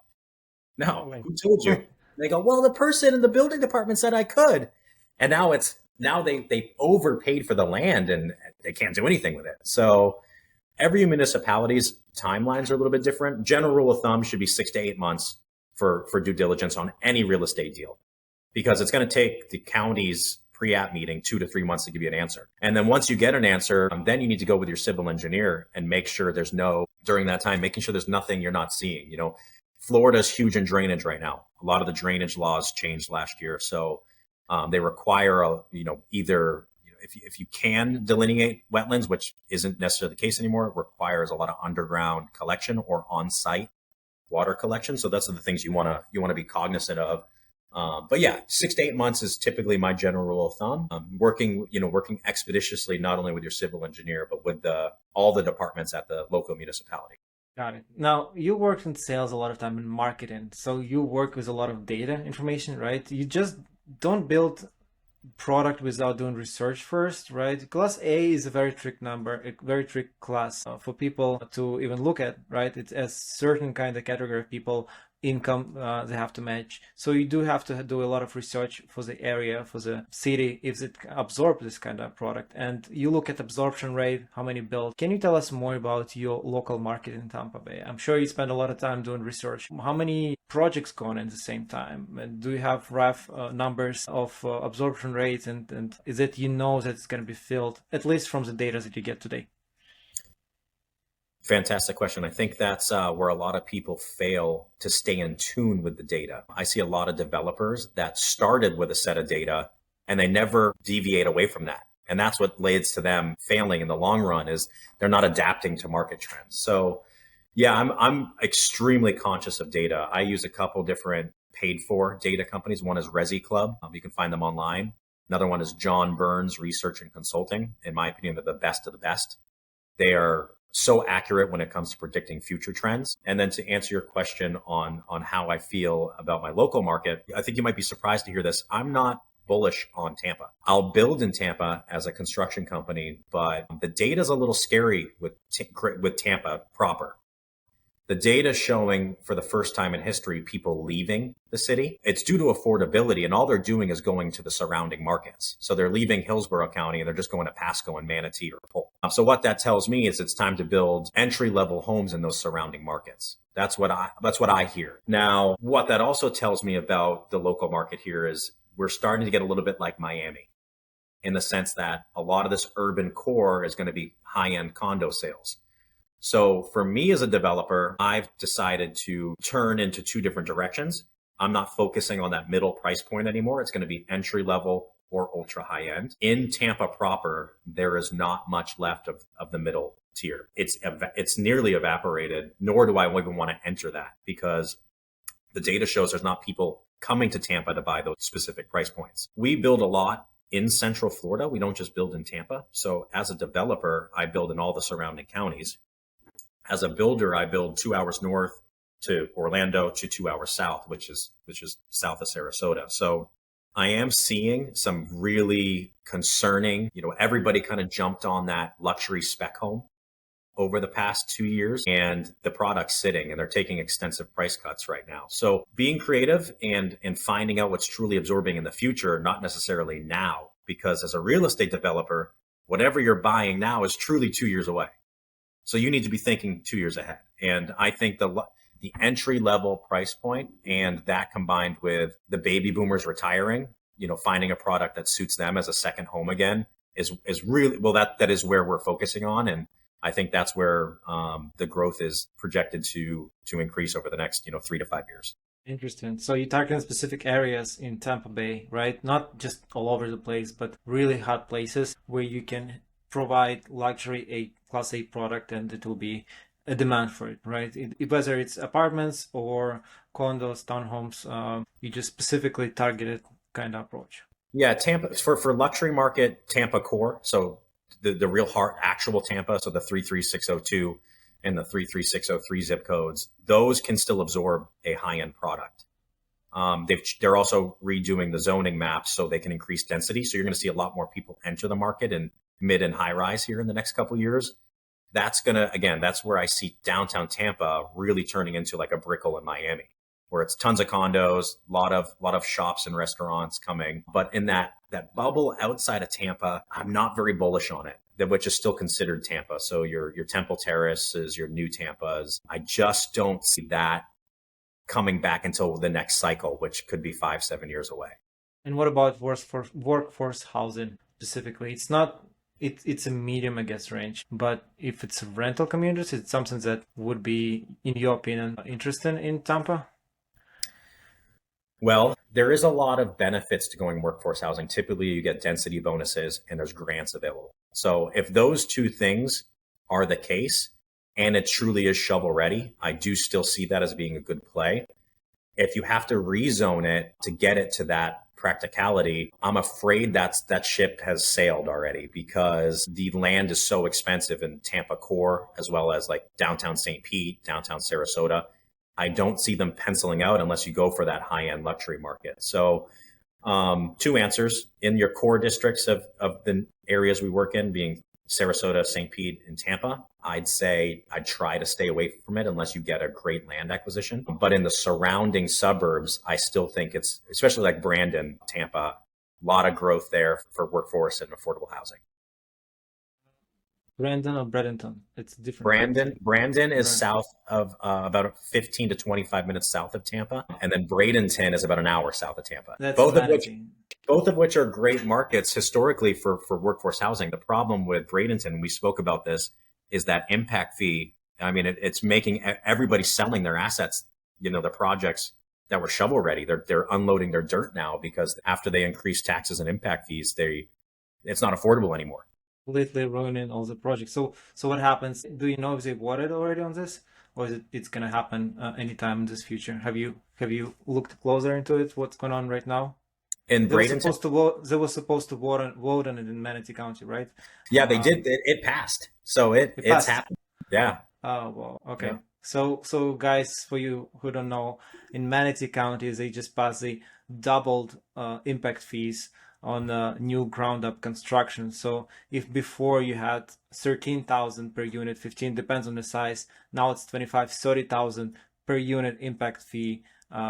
No no, way. who told you? They go, well, the person in the building department said I could. And now they overpaid for the land and they can't do anything with it. So every municipality's timelines are a little bit different. General rule of thumb should be 6 to 8 months for due diligence on any real estate deal, because it's going to take the county's pre-app meeting 2 to 3 months to give you an answer. And then once you get an answer, then you need to go with your civil engineer and make sure during that time, making sure there's nothing you're not seeing. Florida's huge in drainage right now. A lot of the drainage laws changed last year. So they require, if you can delineate wetlands, which isn't necessarily the case anymore, it requires a lot of underground collection or on-site water collection. So that's the things you want to be cognizant of. But yeah, 6 to 8 months is typically my general rule of thumb. Working expeditiously, not only with your civil engineer, but with all the departments at the local municipality. Got it. Now, you worked in sales a lot of time in marketing, so you work with a lot of data information, right? You just don't build product without doing research first, right? Class A is a very trick number, a very trick class for people to even look at, right? It's a certain kind of category of people, income they have to match. So you do have to do a lot of research for the area, for the city, if it absorbs this kind of product. And you look at absorption rate, how many built. Can you tell us more about your local market in Tampa Bay? I'm sure you spend a lot of time doing research. How many projects going at the same time? And do you have rough numbers of absorption rates? And is it that it's going to be filled, at least from the data that you get today? Fantastic question. I think that's where a lot of people fail to stay in tune with the data. I see a lot of developers that started with a set of data and they never deviate away from that. And that's what leads to them failing in the long run, is they're not adapting to market trends. So yeah, I'm extremely conscious of data. I use a couple different paid for data companies. One is Resi Club. You can find them online. Another one is John Burns Research and Consulting. In my opinion, they're the best of the best. They are so accurate when it comes to predicting future trends. And then to answer your question on how I feel about my local market, I think you might be surprised to hear this. I'm not bullish on Tampa. I'll build in Tampa as a construction company, but the data is a little scary with Tampa proper. The data showing for the first time in history, people leaving the city. It's due to affordability, and all they're doing is going to the surrounding markets. So they're leaving Hillsborough County and they're just going to Pasco and Manatee or Polk. So what that tells me is it's time to build entry-level homes in those surrounding markets. That's what I hear. Now, what that also tells me about the local market here is we're starting to get a little bit like Miami, in the sense that a lot of this urban core is going to be high-end condo sales. So for me as a developer, I've decided to turn into two different directions. I'm not focusing on that middle price point anymore. It's going to be entry level or ultra high end. In Tampa proper, there is not much left of the middle tier. It's nearly evaporated, nor do I even want to enter that, because the data shows there's not people coming to Tampa to buy those specific price points. We build a lot in Central Florida. We don't just build in Tampa. So as a developer, I build in all the surrounding counties. As a builder, I build 2 hours north to Orlando to 2 hours south, which is south of Sarasota. So I am seeing some really concerning, everybody kind of jumped on that luxury spec home over the past 2 years, and the product's sitting and they're taking extensive price cuts right now. So being creative and finding out what's truly absorbing in the future, not necessarily now, because as a real estate developer, whatever you're buying now is truly 2 years away. So you need to be thinking 2 years ahead. And I think the entry level price point, and that combined with the baby boomers retiring, finding a product that suits them as a second home again is really, well, that is where we're focusing on. And I think that's where the growth is projected to increase over the next, 3 to 5 years. Interesting. So you're targeting specific areas in Tampa Bay, right? Not just all over the place, but really hot places where you can provide luxury Class A product, and it will be a demand for it, right? Whether it's apartments or condos, townhomes, you just specifically targeted kind of approach. Yeah, Tampa for luxury market, Tampa core. So the real heart, actual Tampa. So the 33602 and the 33603 zip codes, those can still absorb a high-end product. They're also redoing the zoning maps so they can increase density. So you're going to see a lot more people enter the market in mid and high rise here in the next couple of years. That's where I see downtown Tampa really turning into like a Brickell in Miami, where it's tons of condos, lot of shops and restaurants coming. But in that bubble outside of Tampa, I'm not very bullish on it, which is still considered Tampa. So your Temple Terraces, your new Tampas, I just don't see that coming back until the next cycle, which could be 5-7 years away. And what about workforce housing specifically? It's not. It's a medium, I guess, range. But if it's rental communities, it's something that would be, in your opinion, interesting in Tampa? Well, there is a lot of benefits to going workforce housing. Typically, you get density bonuses and there's grants available. So if those two things are the case and it truly is shovel ready, I do still see that as being a good play. If you have to rezone it to get it to that practicality, I'm afraid that ship has sailed already, because the land is so expensive in Tampa core, as well as like downtown St. Pete, downtown Sarasota. I don't see them penciling out unless you go for that high-end luxury market. So two answers. In your core districts of the areas we work in, being Sarasota, St. Pete, and Tampa, I'd say I'd try to stay away from it unless you get a great land acquisition. But in the surrounding suburbs, I still think it's, especially like Brandon, Tampa, a lot of growth there for workforce and affordable housing. Brandon or Bradenton? It's different. Brandon is south of about 15 to 25 minutes south of Tampa, and then Bradenton is about an hour south of Tampa. That's Both of which are great markets historically for workforce housing. The problem with Bradenton, we spoke about this, is that impact fee. I mean, it's making everybody selling their assets, the projects that were shovel ready. They're unloading their dirt now, because after they increase taxes and impact fees, it's not affordable anymore. Completely ruining all the projects. So what happens? Do you know if they voted already on this, or is it's gonna happen anytime in this future? Have you looked closer into it? What's going on right now? In They were Bradenton, supposed to vote on it in Manatee County, right? yeah, they did. It passed, so it's passed. happened. Yeah. Oh, well, okay. Yeah. So guys, for you who don't know, in Manatee County, they just passed the doubled impact fees on new ground up construction. So if before you had 13,000 per unit, 15, depends on the size, now it's 25, 30,000 per unit impact fee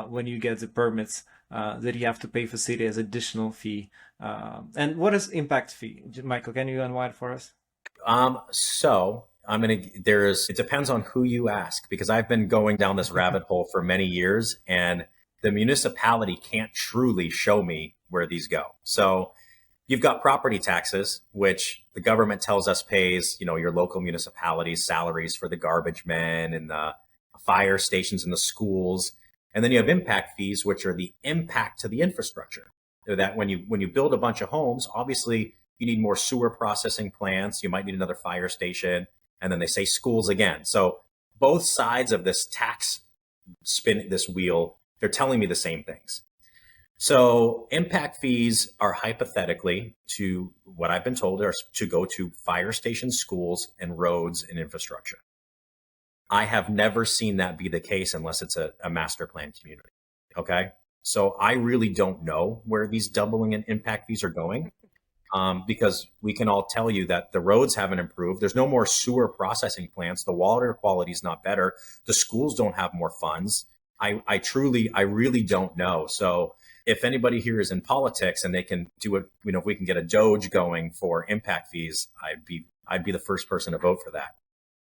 when you get the permits that you have to pay for city as additional fee. And what is impact fee? Michael, can you unwind for us? So it depends on who you ask, because I've been going down this rabbit hole for many years, and the municipality can't truly show me where these go. So you've got property taxes, which the government tells us pays, your local municipalities' salaries for the garbage men and the fire stations and the schools. And then you have impact fees, which are the impact to the infrastructure. So that when you build a bunch of homes, obviously you need more sewer processing plants, you might need another fire station, and then they say schools again. So both sides of this tax this wheel, they're telling me the same things. So impact fees are hypothetically, to what I've been told, are to go to fire stations, schools, and roads and infrastructure. I have never seen that be the case unless it's a master plan community. Okay. So I really don't know where these doubling in impact fees are going, because we can all tell you that the roads haven't improved. There's no more sewer processing plants. The water quality is not better. The schools don't have more funds. I really don't know. So if anybody here is in politics and they can do it, if we can get a Doge going for impact fees, I'd be the first person to vote for that.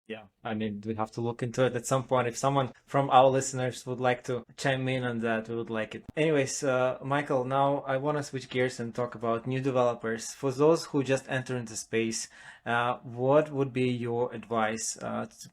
Yeah, I mean, we have to look into it at some point. If someone from our listeners would like to chime in on that, we would like it. Anyways, Michael, now I want to switch gears and talk about new developers. For those who just enter into space, what would be your advice?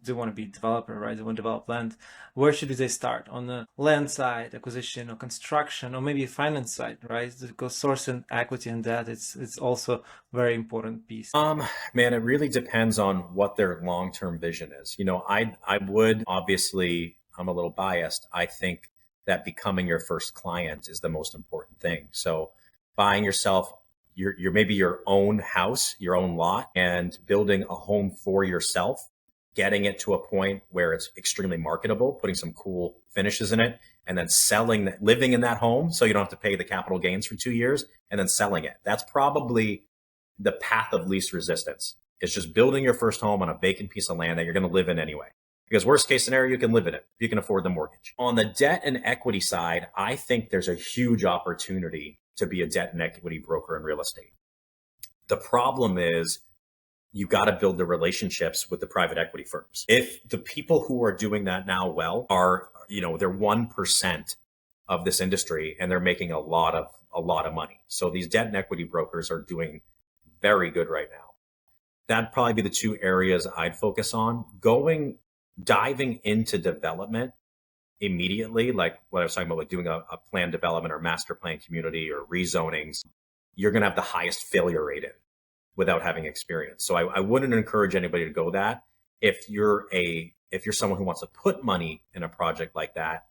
They want to be a developer, right? They want to develop land. Where should they start? On the land side, acquisition or construction, or maybe finance side, right? Because source and equity and that, it's also very important piece. Man, it really depends on what their long-term vision is. I would, obviously, I'm a little biased. I think that becoming your first client is the most important thing. So buying yourself maybe your own house, your own lot, and building a home for yourself, getting it to a point where it's extremely marketable, putting some cool finishes in it, and then living in that home so you don't have to pay the capital gains for 2 years and then selling it. That's probably the path of least resistance. It's just building your first home on a vacant piece of land that you're going to live in anyway. Because worst case scenario, you can live in it. You can afford the mortgage. On the debt and equity side, I think there's a huge opportunity to be a debt and equity broker in real estate. The problem is you got to build the relationships with the private equity firms. If the people who are doing that now well are, they're 1% of this industry and they're making a lot of money. So these debt and equity brokers are doing very good right now. That'd probably be the two areas I'd focus on. Diving into development immediately, like what I was talking about, like doing a planned development or master plan community or rezonings, you're going to have the highest failure rate in without having experience. So I wouldn't encourage anybody to go that. If you're someone who wants to put money in a project like that,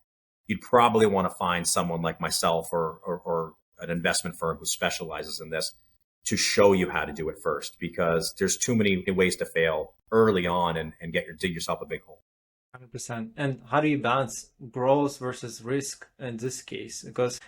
you'd probably want to find someone like myself or an investment firm who specializes in this to show you how to do it first, because there's too many ways to fail early on and dig yourself a big hole. 100%. And how do you balance growth versus risk in this case? Because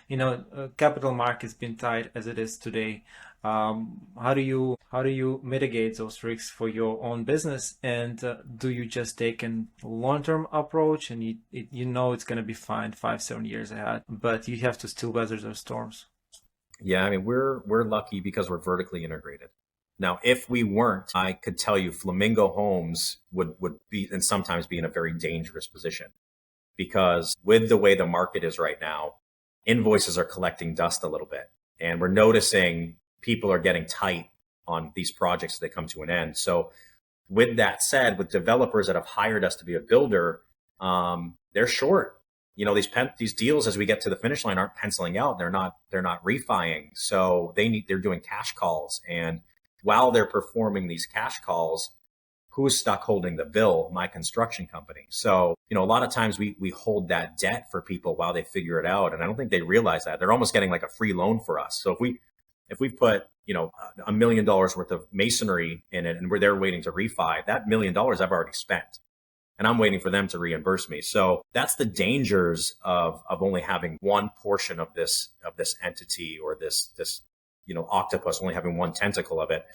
capital market's been tight as it is today. How do you mitigate those risks for your own business? And do you just take a long-term approach and it's going to be fine 5-7 years ahead, but you have to still weather those storms? Yeah, I mean, we're lucky because we're vertically integrated. Now, if we weren't, I could tell you Flamingo Homes would be and sometimes be in a very dangerous position, because with the way the market is right now, invoices are collecting dust a little bit, and we're noticing people are getting tight on these projects as they come to an end. So with that said, with developers that have hired us to be a builder, they're short. These deals as we get to the finish line aren't penciling out. They're not refining. So they're doing cash calls. And while they're performing these cash calls, who's stuck holding the bill? My construction company. So, a lot of times we hold that debt for people while they figure it out. And I don't think they realize that. They're almost getting like a free loan for us. So if we put, $1 million worth of masonry in it and they're waiting to refi, that $1 million I've already spent. And I'm waiting for them to reimburse me. So that's the dangers of only having one portion of this entity, or this octopus, only having one tentacle of it,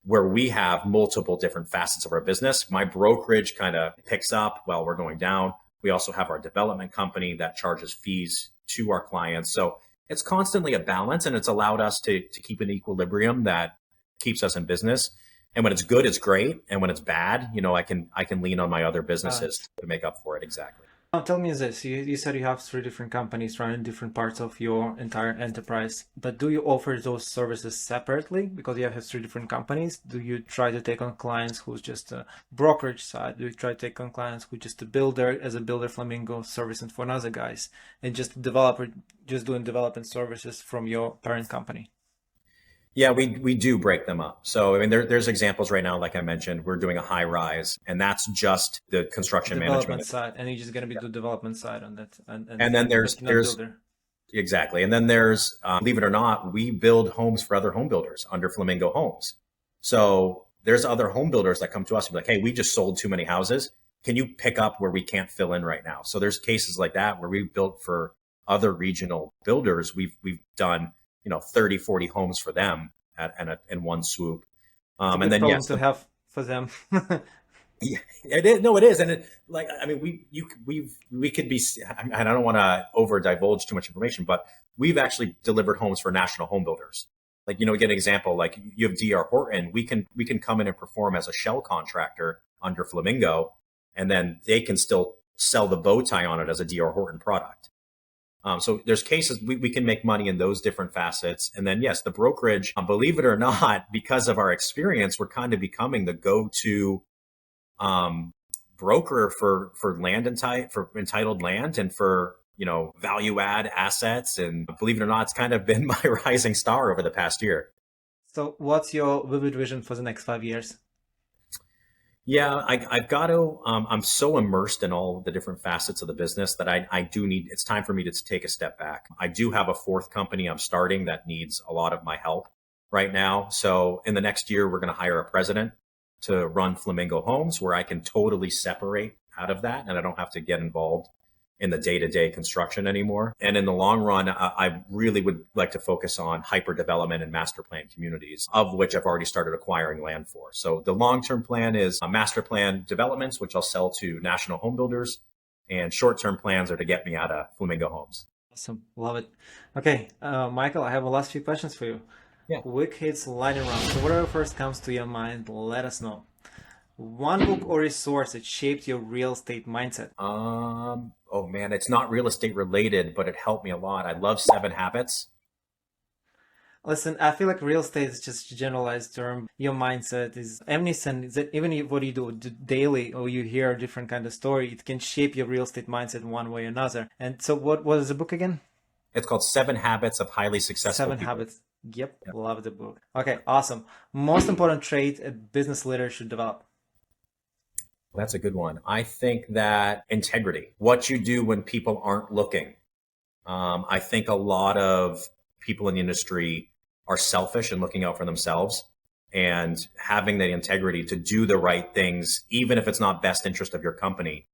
where we have multiple different facets of our business. My brokerage kind of picks up while we're going down. We also have our development company that charges fees to our clients. So it's constantly a balance, and it's allowed us to keep an equilibrium that keeps us in business. And when it's good, it's great. And when it's bad, I can lean on my other businesses to make up for it. Exactly. Now, tell me this. You said you have 3 different companies running different parts of your entire enterprise, but do you offer those services separately because you have 3 different companies? Do you try to take on clients who's just a brokerage side? Do you try to take on clients who just a builder, as a builder Flamingo servicing for another guys, and just developer, just doing development services from your parent company? Yeah, we do break them up. So, I mean, there's examples right now, like I mentioned, we're doing a high rise, and that's just the construction Development management side, and you're just going to be the development side on that. And then there's builder. Exactly. And then there's, believe it or not, we build homes for other home builders under Flamingo Homes. So there's other home builders that come to us and be like, hey, we just sold too many houses. Can you pick up where we can't fill in right now? So there's cases like that where we've built for other regional builders. We've done 30, 40 homes for them in one swoop. And then yes, to have for them. Yeah, it is. No, it is. And we could be, and I don't want to over divulge too much information, but we've actually delivered homes for national home builders. Like, get an example, like you have D.R. Horton, we can come in and perform as a shell contractor under Flamingo, and then they can still sell the bow tie on it as a D.R. Horton product. So there's cases we can make money in those different facets. And then, yes, the brokerage, believe it or not, because of our experience, we're kind of becoming the go-to broker for entitled land and for, value add assets. And believe it or not, it's kind of been my rising star over the past year. So what's your vivid vision for the next 5 years? Yeah, I've got to, I'm so immersed in all the different facets of the business that it's time for me to take a step back. I do have a 4th company I'm starting that needs a lot of my help right now. So in the next year, we're going to hire a president to run Flamingo Homes, where I can totally separate out of that and I don't have to get involved in the day-to-day construction anymore. And in the long run, I really would like to focus on hyper development and master plan communities, of which I've already started acquiring land for. So the long-term plan is master plan developments, which I'll sell to national home builders. And short-term plans are to get me out of Flamingo Homes. Awesome. Love it. Okay, Michael, I have a last few questions for you. Yeah. Quick hits, lightning round. So whatever first comes to your mind, let us know. One book or resource that shaped your real estate mindset. Oh man, it's not real estate related, but it helped me a lot. I love 7 Habits. Listen, I feel like real estate is just a generalized term. Your mindset is omniscient. Is that even what you do daily or you hear a different kind of story, it can shape your real estate mindset one way or another. And so what is the book again? It's called 7 Habits of Highly Successful Seven People. Habits. Yep, love the book. Okay, awesome. Most important trait a business leader should develop. That's a good one. I think that integrity, what you do when people aren't looking. I think a lot of people in the industry are selfish and looking out for themselves, and having the integrity to do the right things, even if it's not best interest of your company,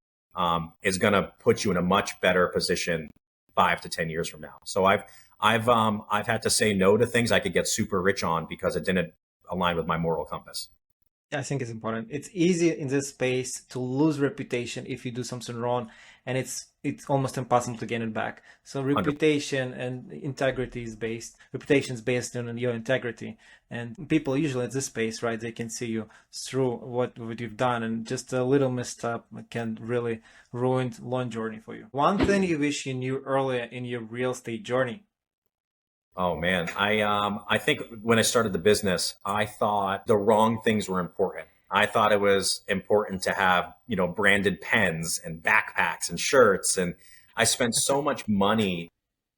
is going to put you in a much better position 5 to 10 years from now. So I've had to say no to things I could get super rich on because it didn't align with my moral compass. I think it's important. It's easy in this space to lose reputation if you do something wrong, and it's almost impossible to gain it back. So reputation and integrity is based. Reputation is based on your integrity, and people usually in this space, right? They can see you through what you've done, and just a little misstep can really ruin long journey for you. One thing you wish you knew earlier in your real estate journey. Oh man, I think when I started the business, I thought the wrong things were important. I thought it was important to have, branded pens and backpacks and shirts, and I spent so much money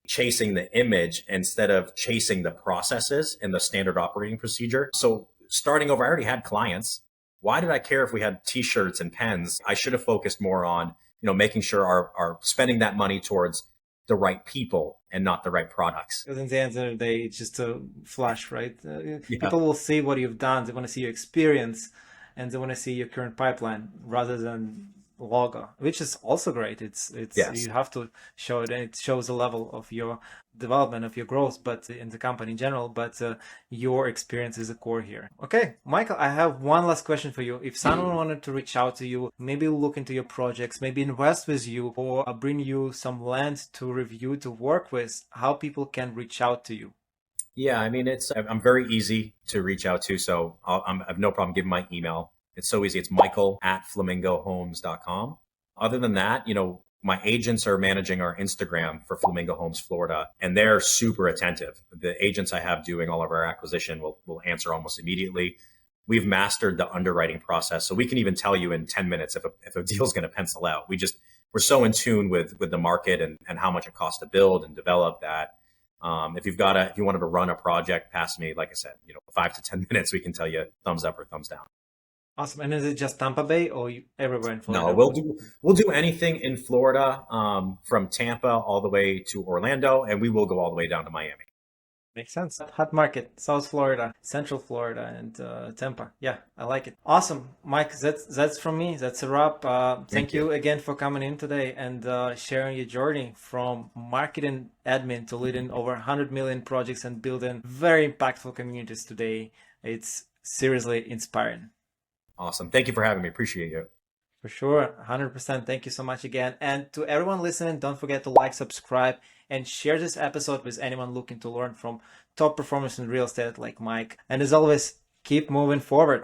chasing the image instead of chasing the processes and the standard operating procedure. So starting over, I already had clients. Why did I care if we had t-shirts and pens? I should have focused more on, making sure our spending that money towards the right people and not the right products. Because in the end of the day, it's just a flash, right? Yeah. People will see what you've done. They want to see your experience, and they want to see your current pipeline rather than logo, which is also great. It's Yes. You have to show it, and it shows the level of your development, of your growth, but in the company in general. But your experience is the core here. Okay, Michael, I have one last question for you. If someone wanted to reach out to you, maybe look into your projects, maybe invest with you, or bring you some land to review, to work with, how people can reach out to you? Yeah, I mean, I'm very easy to reach out to, so I have no problem giving my email. It's so easy. It's michael@flamingohomes.com. Other than that, my agents are managing our Instagram for Flamingo Homes Florida, and they're super attentive. The agents I have doing all of our acquisition will answer almost immediately. We've mastered the underwriting process, so we can even tell you in 10 minutes if a deal is going to pencil out. We're so in tune with the market and how much it costs to build and develop that. If you wanted to run a project past me, like I said, 5 to 10 minutes, we can tell you thumbs up or thumbs down. Awesome. And is it just Tampa Bay or everywhere in Florida? No, we'll do anything in Florida, from Tampa all the way to Orlando, and we will go all the way down to Miami. Makes sense. Hot market, South Florida, Central Florida, and Tampa. Yeah, I like it. Awesome, Mike. That's from me. That's a wrap. Thank you again for coming in today and sharing your journey from marketing admin to leading over 100 million projects and building very impactful communities today. It's seriously inspiring. Awesome. Thank you for having me. Appreciate you. For sure. 100%. Thank you so much again. And to everyone listening, don't forget to like, subscribe, and share this episode with anyone looking to learn from top performers in real estate like Mike. And as always, keep moving forward.